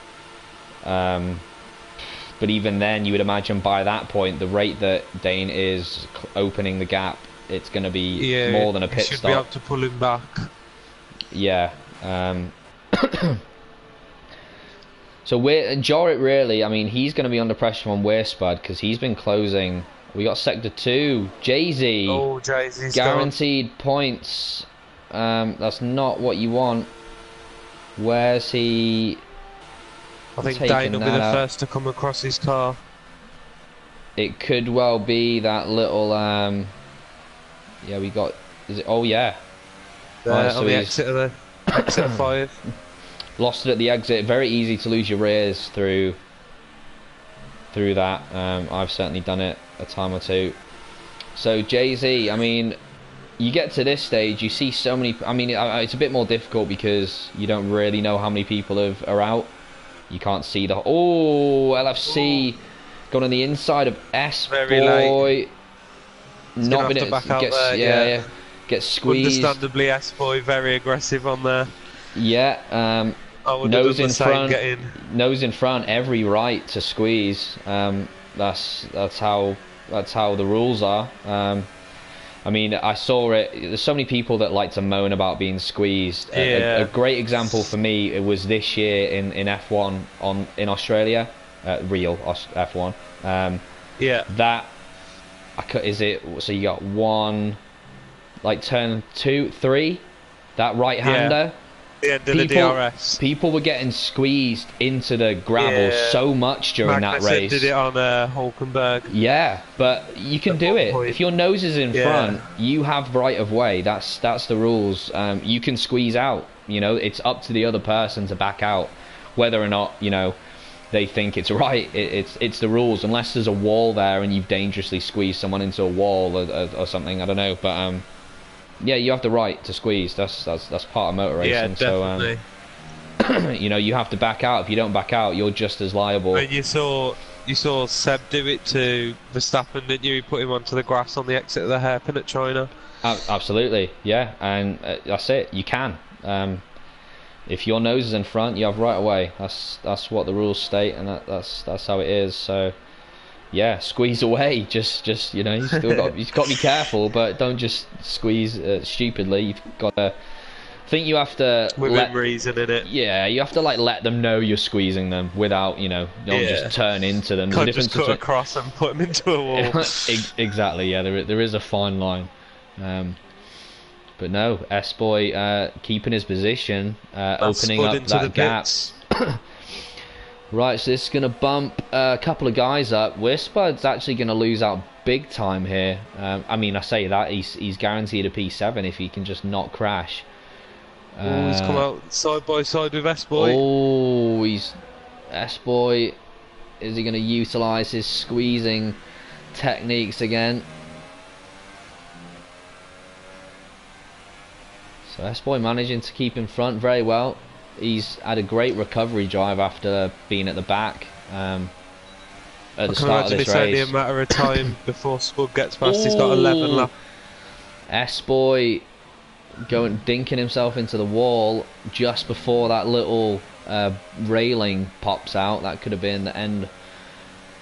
but even then you would imagine by that point the rate that Dane is opening the gap, it's going to be more than a pit stop. Should be able to pull him back. Yeah. So Jorrit really, I mean, he's going to be under pressure on Weirspud because he's been closing. We got Sector 2, Jay-Z. Oh, Jay-Z's guaranteed points. That's not what you want. Where's he? I think Dane will be the first to come across his car. It could well be that little. Yeah, we got. Is it? Oh yeah. Right, so on the exit of 5. Lost it at the exit. Very easy to lose your rears through that. I've certainly done it a time or two. So Jay-Z, I mean, you get to this stage, you see so many. I mean, it's a bit more difficult because you don't really know how many people are out. You can't see the. Oh, LFC going on the inside of S-Boy. Not been back out there. Yeah. Gets squeezed. Understandably, S-Boy very aggressive on there. Yeah. Nose in front. Nose in front. Every right to squeeze. That's how the rules are. I mean, I saw it. There's so many people that like to moan about being squeezed. A great example for me, it was this year in F1 in Australia, real F1. That is it. So you got one, like turn 2, 3, that right hander. The end of the DRS. People were getting squeezed into the gravel so much during that race. Did it on Hulkenberg. Yeah, but you can do it. If your nose is in front, you have right of way. That's the rules. You can squeeze out. It's up to the other person to back out, whether or not they think it's right. It's the rules. Unless there's a wall there and you've dangerously squeezed someone into a wall or something. I don't know, but yeah, you have the right to squeeze. That's part of motor racing. Yeah, definitely. So you have to back out. If you don't back out, you're just as liable. And you saw Seb do it to Verstappen, didn't you? He put him onto the grass on the exit of the hairpin at China. Absolutely, yeah, and that's it. You can. If your nose is in front, you have right away. That's what the rules state, and that's how it is. So. Yeah, squeeze away. Just you still got to be careful, but don't just squeeze stupidly. You've got to. I think you have to. Within reason, in it. Yeah, you have to let them know you're squeezing them without don't just turn into them. Can't just cut across and put them into a wall. Exactly. Yeah, there is a fine line. But no, S-Boy keeping his position, opening up that gap. Right, so this is going to bump a couple of guys up. Weirspud's actually going to lose out big time here. I mean, I say that, he's guaranteed a P7 if he can just not crash. He's come out side by side with S-Boy. Oh, S-Boy, is he going to utilise his squeezing techniques again? So S-Boy managing to keep in front very well. He's had a great recovery drive after being at the back at the start of this race. It's only a matter of time before Spud gets past. He's got 11 laps. S-Boy dinking himself into the wall just before that little railing pops out. That could have been the end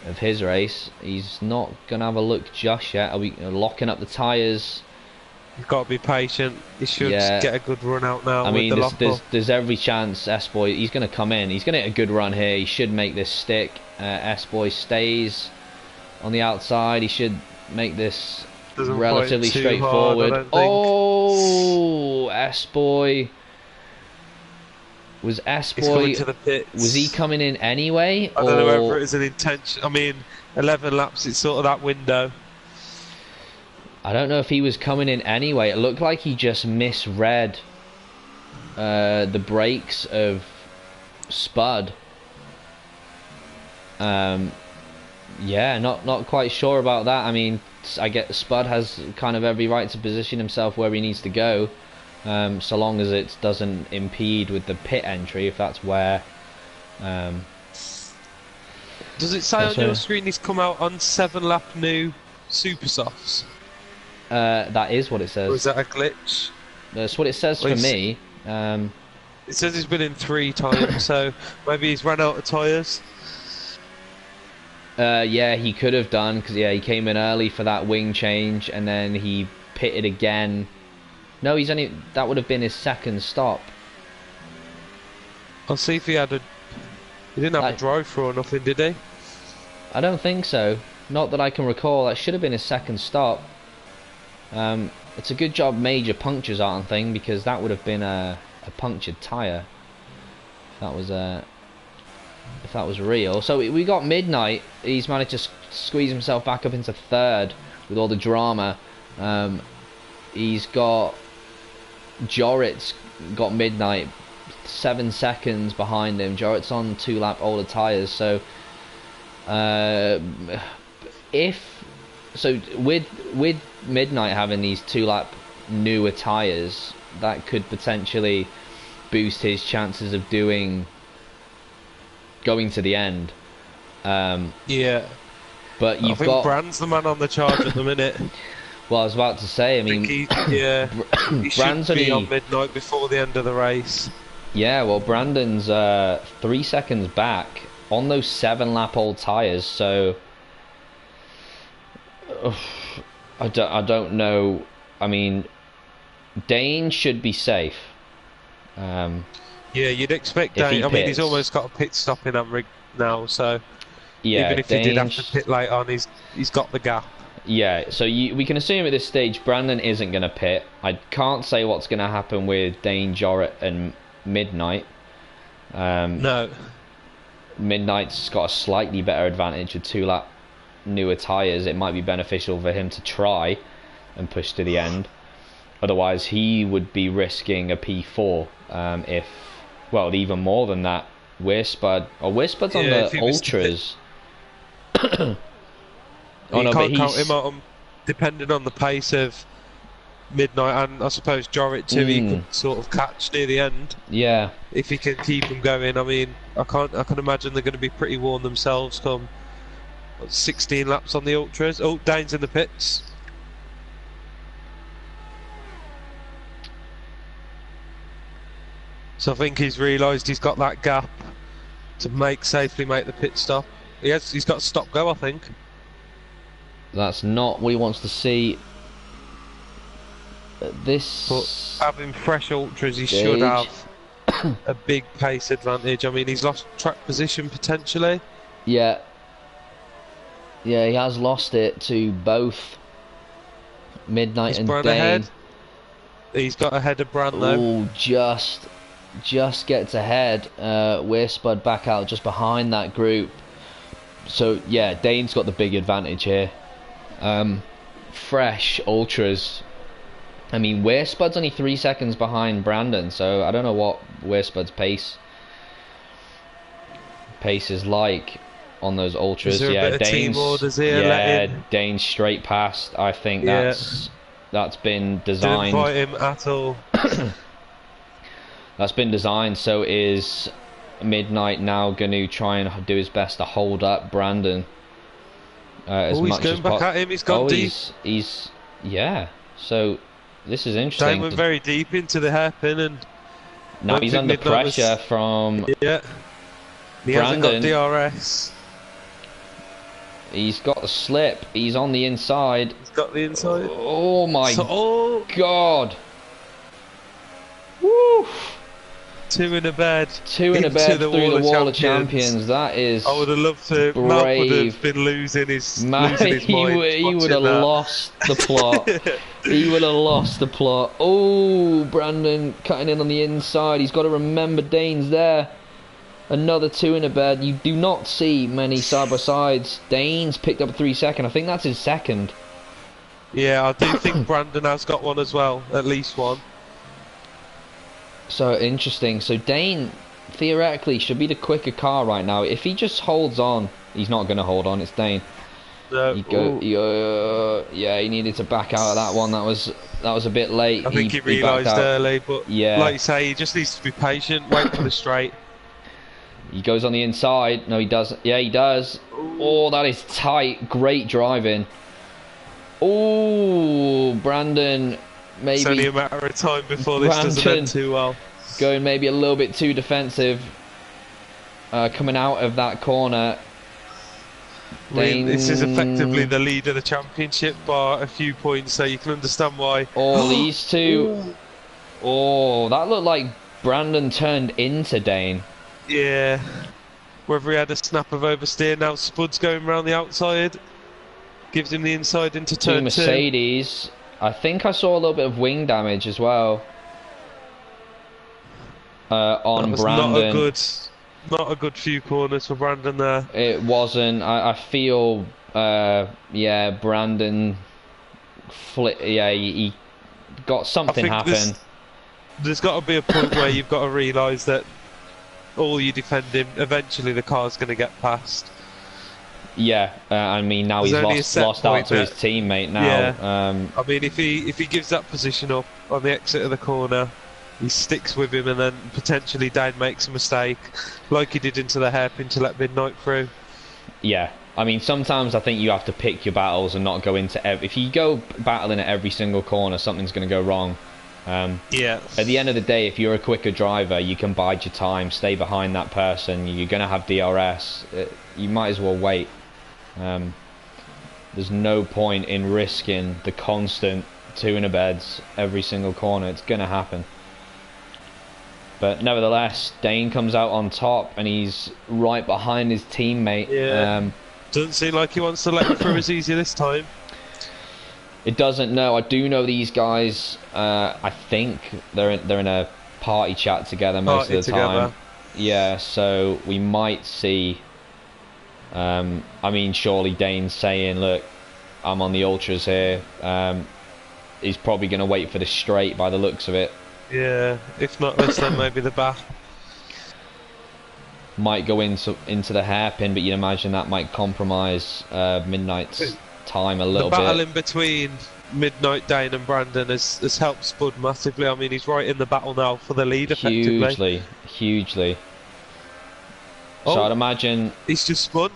of his race. He's not going to have a look just yet. Are we locking up the tyres? You've got to be patient. He should get a good run out now. I mean, there's every chance S-Boy, he's going to come in. He's going to get a good run here. He should make this stick. S-Boy stays on the outside. He should make this relatively straightforward. Oh, S-Boy. Was S-Boy, to the pits. Was he coming in anyway? I don't know whether it was an intention. I mean, 11 laps, it's sort of that window. I don't know if he was coming in anyway. It looked like he just misread the brakes of Spud. Yeah, not quite sure about that. I mean, I get Spud has kind of every right to position himself where he needs to go, so long as it doesn't impede with the pit entry, if that's where. Does it say on your screen he's come out on 7-lap new super softs? That is what it says. Or is that a glitch? That's what it says for me. It says he's been in 3 times, so maybe he's run out of tyres. Yeah, he could have done, because he came in early for that wing change, and then he pitted again. No, that would have been his second stop. I'll see if he had he didn't have a drive-through or nothing, did he? I don't think so. Not that I can recall. That should have been his second stop. It's a good job major punctures aren't a thing, because that would have been a punctured tyre. If that was real. So we got Midnight. He's managed to squeeze himself back up into third with all the drama. He's got Jorrit's got Midnight 7 seconds behind him. Jorrit's on 2-lap older tyres, so with Midnight having these 2-lap newer tyres, that could potentially boost his chances of going to the end. Yeah. But I think Brand's the man on the charge at the minute. Well, I was about to say, I mean, he should be on Midnight before the end of the race. Yeah, well, Brandon's 3 seconds back on those 7-lap old tyres, so I don't know. I mean, Dane should be safe. Yeah, you'd expect Dane. I mean, he's almost got a pit stop in that rig now, so yeah, even if he did have to pit late on, he's got the gap. Yeah, so we can assume at this stage Brandon isn't going to pit. I can't say what's going to happen with Dane, Jorrit and Midnight. No. Midnight's got a slightly better advantage with 2-lap newer tyres. It might be beneficial for him to try and push to the end. Otherwise, he would be risking a P4 well, even more than that. Spud's on the Ultras. You can't count him out depending on the pace of Midnight, and I suppose Jorrit too. He could sort of catch near the end. Yeah. If he can keep him going, I mean, I can imagine they're going to be pretty worn themselves come 16 laps on the Ultras. Oh, Dane's in the pits. So I think he's realised he's got that gap to safely make the pit stop. He's got a stop go, I think. That's not what he wants to see. But having fresh Ultras, he should have a big pace advantage. I mean, he's lost track position potentially. Yeah. Yeah, he has lost it to both Midnight and Brand Dane. Ahead? He's got ahead of Brand though. Oh, just gets ahead. We're Spud back out just behind that group. So yeah, Dane's got the big advantage here. Fresh Ultras. I mean, Spud's only 3 seconds behind Brandon, so I don't know what Spud's pace is like on those Ultras. Is there a bit of team orders here? Dane's straight past. I think that's been designed. Didn't fight him at all. That's been designed. So is Midnight now going to try and do his best to hold up Brandon as he's much going as back at him. He's gone deep. Yeah. So this is interesting. Dane went very deep into the hairpin, and now he's under pressure from He hasn't got DRS. He's got the slip. He's on the inside. He's got the inside. Oh my God! Woo! 2 in a bed. 2 in a bed through the wall of champions. That is. I would have loved to. Matt would have been losing his mind. He would have lost the plot. He would have lost the plot. Oh, Brandon cutting in on the inside. He's got to remember Dane's there. Another 2 in a bed. You do not see many side-by-sides. Dane's picked up a 3 second. I think that's his second. Yeah, I do think Brandon has got one as well. At least one. So interesting. So Dane theoretically should be the quicker car right now. If he just holds on, he's not going to hold on. It's Dane. No. Yeah, he needed to back out of that one. That was a bit late. I think he realised early, but like you say, he just needs to be patient, wait for the straight. He goes on the inside. No, he doesn't. Yeah, he does. Oh, that is tight. Great driving. Oh, Brandon. Maybe it's only a matter of time before this doesn't end too well. Going maybe a little bit too defensive. Coming out of that corner. This is effectively the lead of the championship by a few points, so you can understand why. Oh, these two. Oh, that looked like Brandon turned into Dane. Yeah. Whether he had a snap of oversteer, now Spud's going around the outside. Gives him the inside into turn 2. Mercedes. I think I saw a little bit of wing damage as well. On Brandon. Not a good few corners for Brandon there. It wasn't. I feel, yeah, Brandon, he got something happen. There's got to be a point where you've got to realise that all you defend him, eventually the car's going to get past. Yeah, I mean now he's lost out to his teammate now. Yeah. I mean if he gives that position up on the exit of the corner, he sticks with him, and then potentially Dane makes a mistake, like he did into the hairpin to let Midnight through. Yeah, I mean sometimes I think you have to pick your battles and not go into if you go battling at every single corner, something's going to go wrong. Yeah. At the end of the day, if you're a quicker driver, you can bide your time, stay behind that person. You're going to have DRS. You might as well wait. There's no point in risking the constant tuna beds every single corner. It's going to happen. But nevertheless, Dane comes out on top, and he's right behind his teammate. Yeah. Doesn't seem like he wants to let him through as easy this time. It doesn't. No, I do know these guys. I think they're in a party chat together most of the time. Yeah, so we might see. I mean, surely Dane's saying, "Look, I'm on the ultras here." He's probably going to wait for the straight by the looks of it. Yeah, if not this, then maybe the back. Might go into the hairpin, but you'd imagine that might compromise Midnight's time a little bit. The battle in between Midnight, Dane and Brandon has helped Spud massively. I mean, he's right in the battle now for the lead effectively. Hugely. So I'd imagine... He's just spun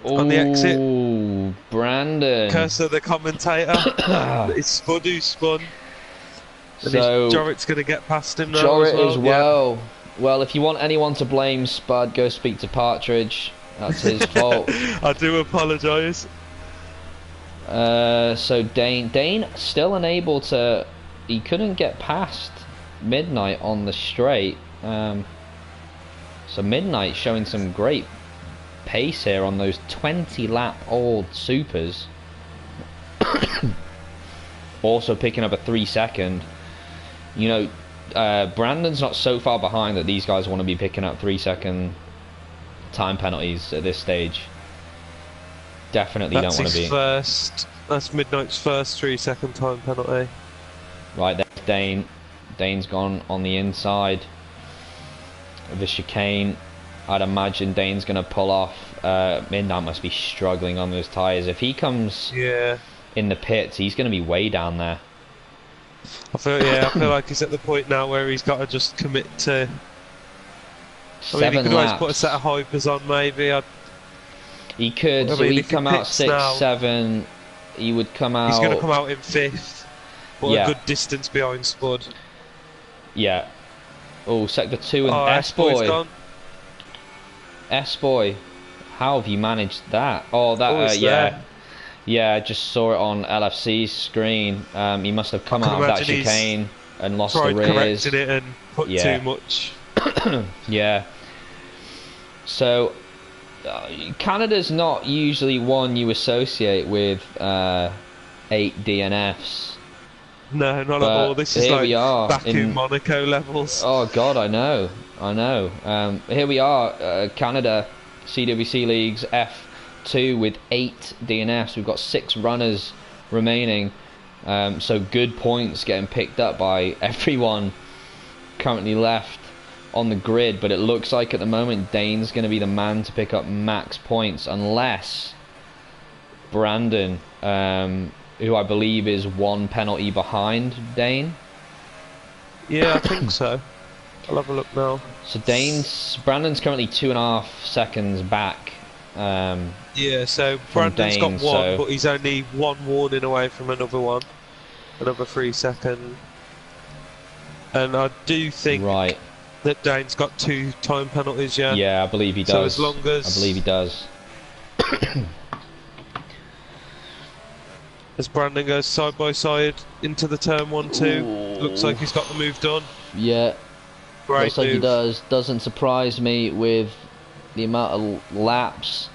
on the exit. Ooh, Brandon. Curse of the commentator. It's Spud who spun. And so Jorrit's going to get past him now Jorrit as well. Yeah. Well, if you want anyone to blame Spud, go speak to Partridge. That's his fault. I do apologise. So Dane still unable to... He couldn't get past Midnight on the straight. So Midnight showing some great pace here on those 20-lap-old supers. Also picking up a 3-second. You know, Brandon's not so far behind that these guys want to be picking up 3-second time penalties at this stage. Definitely don't want to be. That's Midnight's first 3-second time penalty. Right, there's Dane. Dane's gone on the inside of the chicane. I'd imagine Dane's going to pull off. Midnight must be struggling on those tyres. If he comes in the pits, he's going to be way down there. I feel like he's at the point now where he's got to just commit to... I mean, he could always put a set of hypers on, maybe. He could. So he'd come out 6th, 7th. He would come out... He's going to come out in 5th. But a good distance behind Spud. Yeah. Oh, sector 2 and S-Boy. S-Boy. How have you managed that? Oh, that, yeah. Yeah, I just saw it on LFC's screen. He must have come out of that chicane and lost the rears. Corrected it and put too much. Yeah. So, Canada's not usually one you associate with 8 DNFs. No, not at all. This is like Baku Monaco levels. Oh God, I know. Here we are, Canada CWC Leagues F2 with 8 DNFs. We've got 6 runners remaining. So good points getting picked up by everyone currently left on the grid, but it looks like at the moment Dane's going to be the man to pick up max points, unless Brandon, who I believe is 1 penalty behind Dane. Yeah, I think so. I'll have a look now. So Brandon's currently 2.5 seconds back. Yeah, so Brandon's got one, but he's only 1 warning away from another one. Another 3 second. And I do think that Dane's got 2 time penalties, yeah? Yeah, I believe he does. So as long as... I believe he does. As Brandon goes side by side into the turn 1-2, looks like he's got the move done. Yeah, great looks like move. He does. Doesn't surprise me with the amount of laps.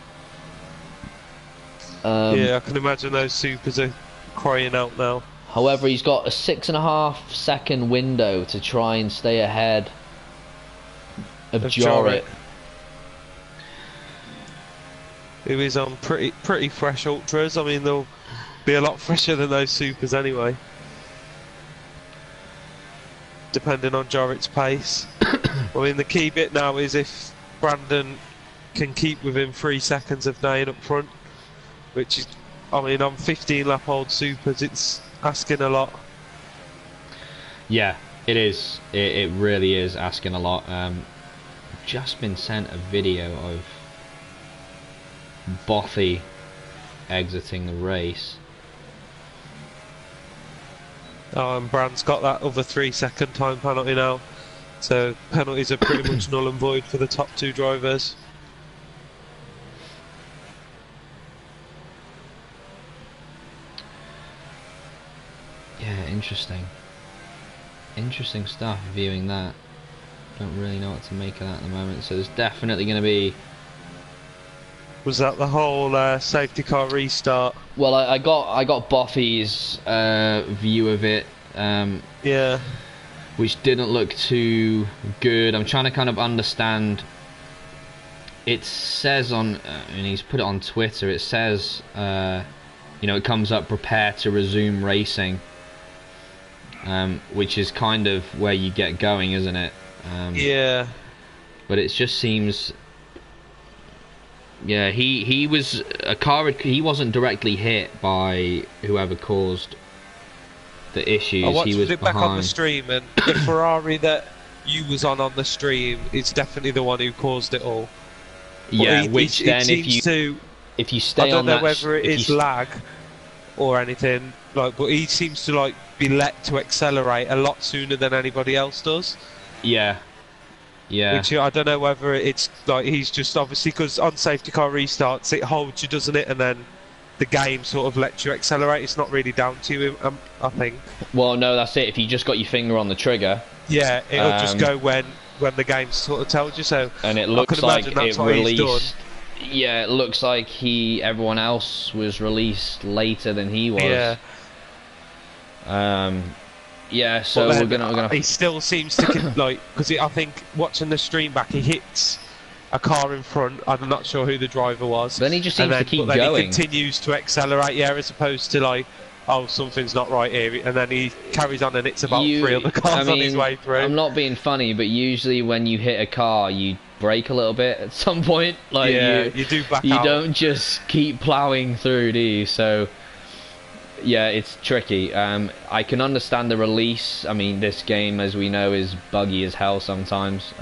Yeah, I can imagine those supers are crying out now. However, he's got a 6.5 second window to try and stay ahead of Jarrett. Who is on pretty fresh ultras. I mean, they'll be a lot fresher than those supers anyway, depending on Jarrett's pace. I mean, the key bit now is if Brandon can keep within 3 seconds of Dane up front, which is, I mean, on 15 lap old supers, it's asking a lot. Yeah, it is. It really is asking a lot. Just been sent a video of Bothy exiting the race. Oh, and Brand's got that other 3 second time penalty now. So penalties are pretty much null and void for the top 2 drivers. Yeah, interesting. Interesting stuff, viewing that. Don't really know what to make of that at the moment. So there's definitely going to be... Was that the whole safety car restart? Well, I got Bothy's view of it. Yeah. Which didn't look too good. I'm trying to kind of understand. It says on, and he's put it on Twitter. It says, you know, it comes up, prepare to resume racing, which is kind of where you get going, isn't it? Yeah. But it just seems. Yeah, he was a car. He wasn't directly hit by whoever caused the issues. I watched he was it back on the stream, and the Ferrari that you was on the stream is definitely the one who caused it all. Yeah, but which then if you stay on that, I don't know whether it is lag or anything, like, but he seems to like be let to accelerate a lot sooner than anybody else does. Yeah. Yeah. Which I don't know whether it's like he's just obviously, because on safety car restarts it holds you, doesn't it, and then the game sort of lets you accelerate. It's not really down to you, I think. Well, no, that's it. If you just got your finger on the trigger, yeah, it'll just go when the game sort of tells you. So, and it looks like it released. Yeah, it looks like everyone else was released later than he was. Yeah. Yeah, so we're gonna. He still seems to like, because I think watching the stream back, he hits a car in front. I'm not sure who the driver was. But then he just seems to keep going. He continues to accelerate, yeah, as opposed to like, oh, something's not right here, and then he carries on and hits about 3 other cars on his way through. I'm not being funny, but usually when you hit a car, you brake a little bit at some point. Like, yeah, you do back out. You don't just keep ploughing through, do you? So. Yeah, it's tricky. I can understand the release. I mean, this game, as we know, is buggy as hell sometimes.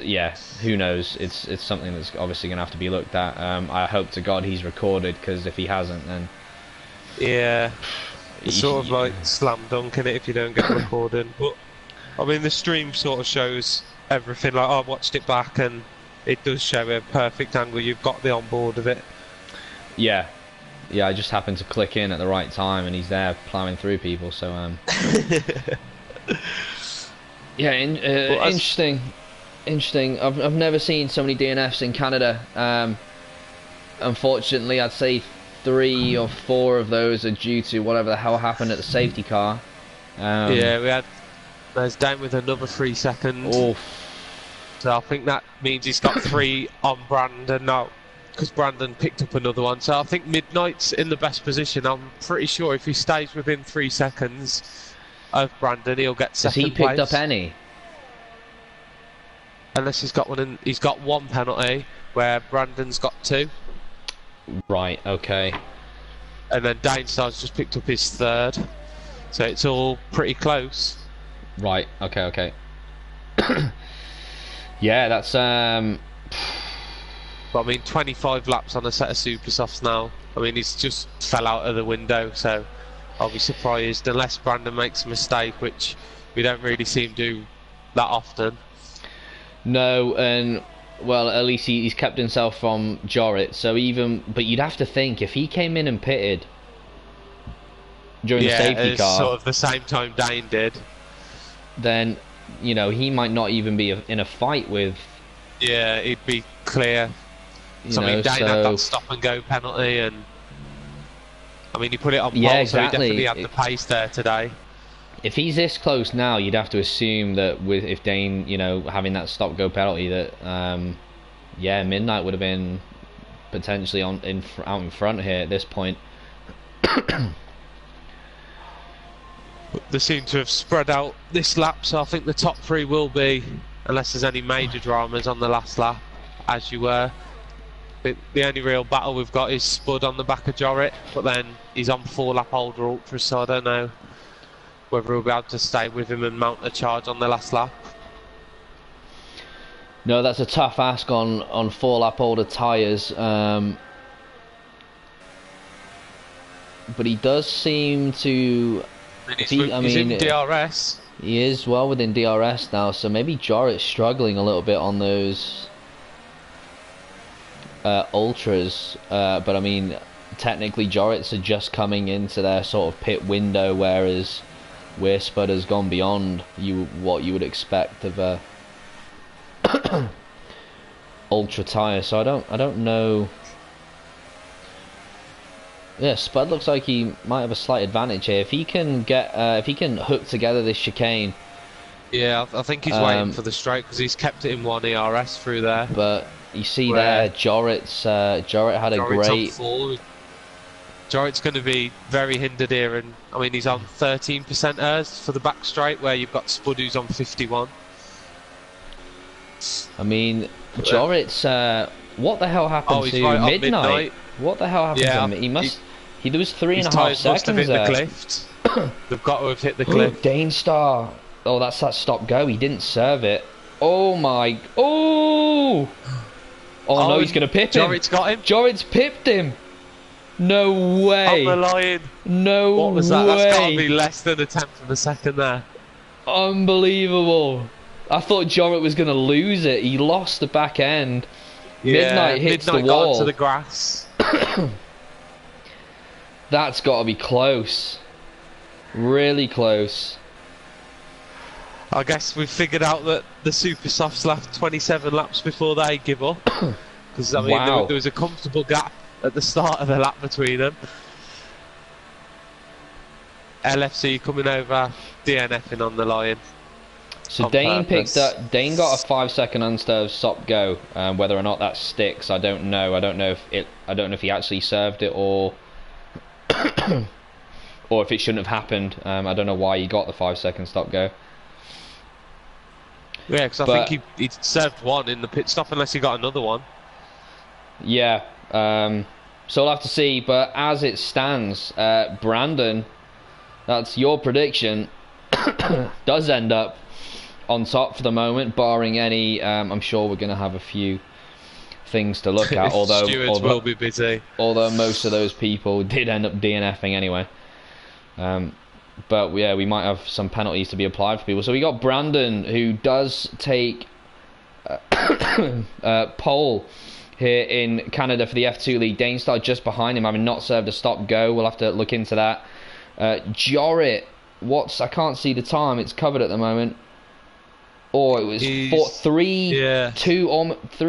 Yeah, who knows? It's something that's obviously going to have to be looked at. I hope to God he's recorded, because if he hasn't, then... Yeah, it's sort of like slam dunking it if you don't get recorded. But, I mean, the stream sort of shows everything. Like, I watched it back, and it does show a perfect angle. You've got the onboard of it. Yeah. Yeah, I just happened to click in at the right time, and he's there ploughing through people. So, yeah, interesting. Interesting. I've never seen so many DNFs in Canada. Unfortunately, I'd say 3 or 4 of those are due to whatever the hell happened at the safety car. Yeah, we had. There's down with another 3 seconds. Oof. So I think that means he's got 3 on Brandon now, because Brandon picked up another one. So I think Midnight's in the best position. I'm pretty sure if he stays within 3 seconds of Brandon, he'll get second place. Has he picked up any? unless he's got one. He's got one penalty where Brandon's got two. Right. Okay. And then Dainstar's just picked up his third, so it's all pretty close. Right. Okay. Okay. Yeah, that's But I mean, 25 laps on a set of super softs now. I mean, he's just fell out of the window, so I'll be surprised unless Brandon makes a mistake, which we don't really see him do that often. No, and well, at least he's kept himself from Jorrit. So but you'd have to think if he came in and pitted during the safety car, sort of the same time Dane did, then you know he might not even be in a fight with. Yeah, he'd be clear. So, I mean, Dane had that stop and go penalty, and I mean, he put it on pole, yeah, so he exactly. definitely had the pace there today. If he's this close now, you'd have to assume that if Dane, you know, having that stop-go penalty, that yeah, Midnight would have been potentially out in front here at this point. They seem to have spread out this lap, so I think the top three will be, unless there's any major dramas on the last lap, as you were. The only real battle we've got is Spud on the back of Jorrit, but then he's on 4-lap older ultras, so I don't know whether we'll be able to stay with him and mount a charge on the last lap. No, that's a tough ask on 4-lap older tyres. But he does seem to. He's in DRS. He is well within DRS now, so maybe Jorrit's struggling a little bit on those ultras. But I mean, technically Jorrit's are just coming into their sort of pit window, whereas Spud has gone beyond what you would expect of a ultra tyre. So I don't know. Yeah, Spud looks like he might have a slight advantage here if he can hook together this chicane. Yeah, I think he's waiting for the straight because he's kept it in one ERS through there. But you see there, Jorrit had a great. Jorrit's going to be very hindered here, and I mean he's on 13% ERS for the back straight, where you've got Spud who's on 51. I mean, Jorrit's. What the hell happened to right Midnight? What the hell happened to him? There was 3.5 seconds there. They've got to have hit the cliff. Dainstar. Oh, that's that stop go. He didn't serve it. Oh my. Oh. Oh no, he's gonna pip him. Jorrit's got him. Jorrit's pipped him. No way. On the line. No way. What was that? That's got to be less than a tenth of a second there. Unbelievable. I thought Jorrit was gonna lose it. He lost the back end. Yeah, Midnight hits the wall. Got onto the grass. That's got to be close. Really close. I guess we've figured out that the super softs left 27 laps before they give up. Because I mean, there was a comfortable gap at the start of the lap between them. LFC coming over, DNFing on the line. So Dane got a 5-second unserved stop go. Whether or not that sticks, I don't know. I don't know if he actually served it or or if it shouldn't have happened. I don't know why he got the 5-second stop go. Yeah, because I think he served one in the pit stop unless he got another one. Yeah. So we'll have to see. But as it stands, Brandon, that's your prediction, does end up on top for the moment, barring any. I'm sure we're going to have a few things to look at. although stewards will be busy. Although most of those people did end up DNFing anyway. But yeah, we might have some penalties to be applied for people. So we got Brandon, who does take pole here in Canada for the F2 League. Dainstar just behind him, having not served a stop go. We'll have to look into that. Jorrit, I can't see the time. It's covered at the moment. Or it was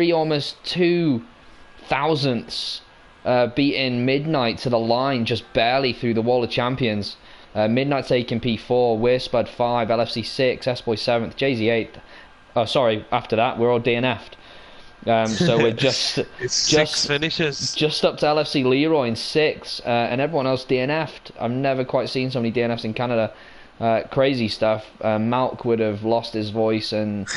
almost 2 thousandths beating Midnight to the line, just barely through the wall of champions. Midnight taking P4, we're Spud 5, LFC 6, S-Boy 7th, JZ 8th. Oh, sorry, after that, we're all DNF'd. So we're just six finishes. Just up to LFC Leroy in 6th, and everyone else DNF'd. I've never quite seen so many DNFs in Canada. Crazy stuff. Malk would have lost his voice and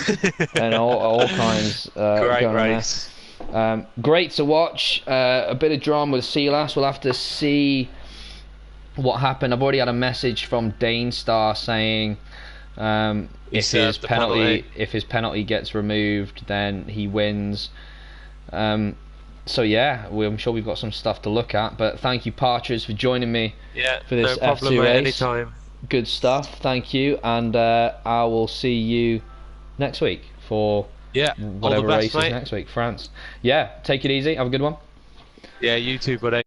all kinds Great going race. on there. Great to watch. A bit of drama with Sealass. We'll have to see what happened. I've already had a message from Danestar saying if his penalty gets removed, then he wins. So yeah, I'm sure we've got some stuff to look at. But thank you, Partridge, for joining me for this no problem, F2 mate, race. anytime. Good stuff. Thank you, and I will see you next week for whatever all the best, races mate. next week. France. Yeah, take it easy. Have a good one. Yeah, you too, buddy.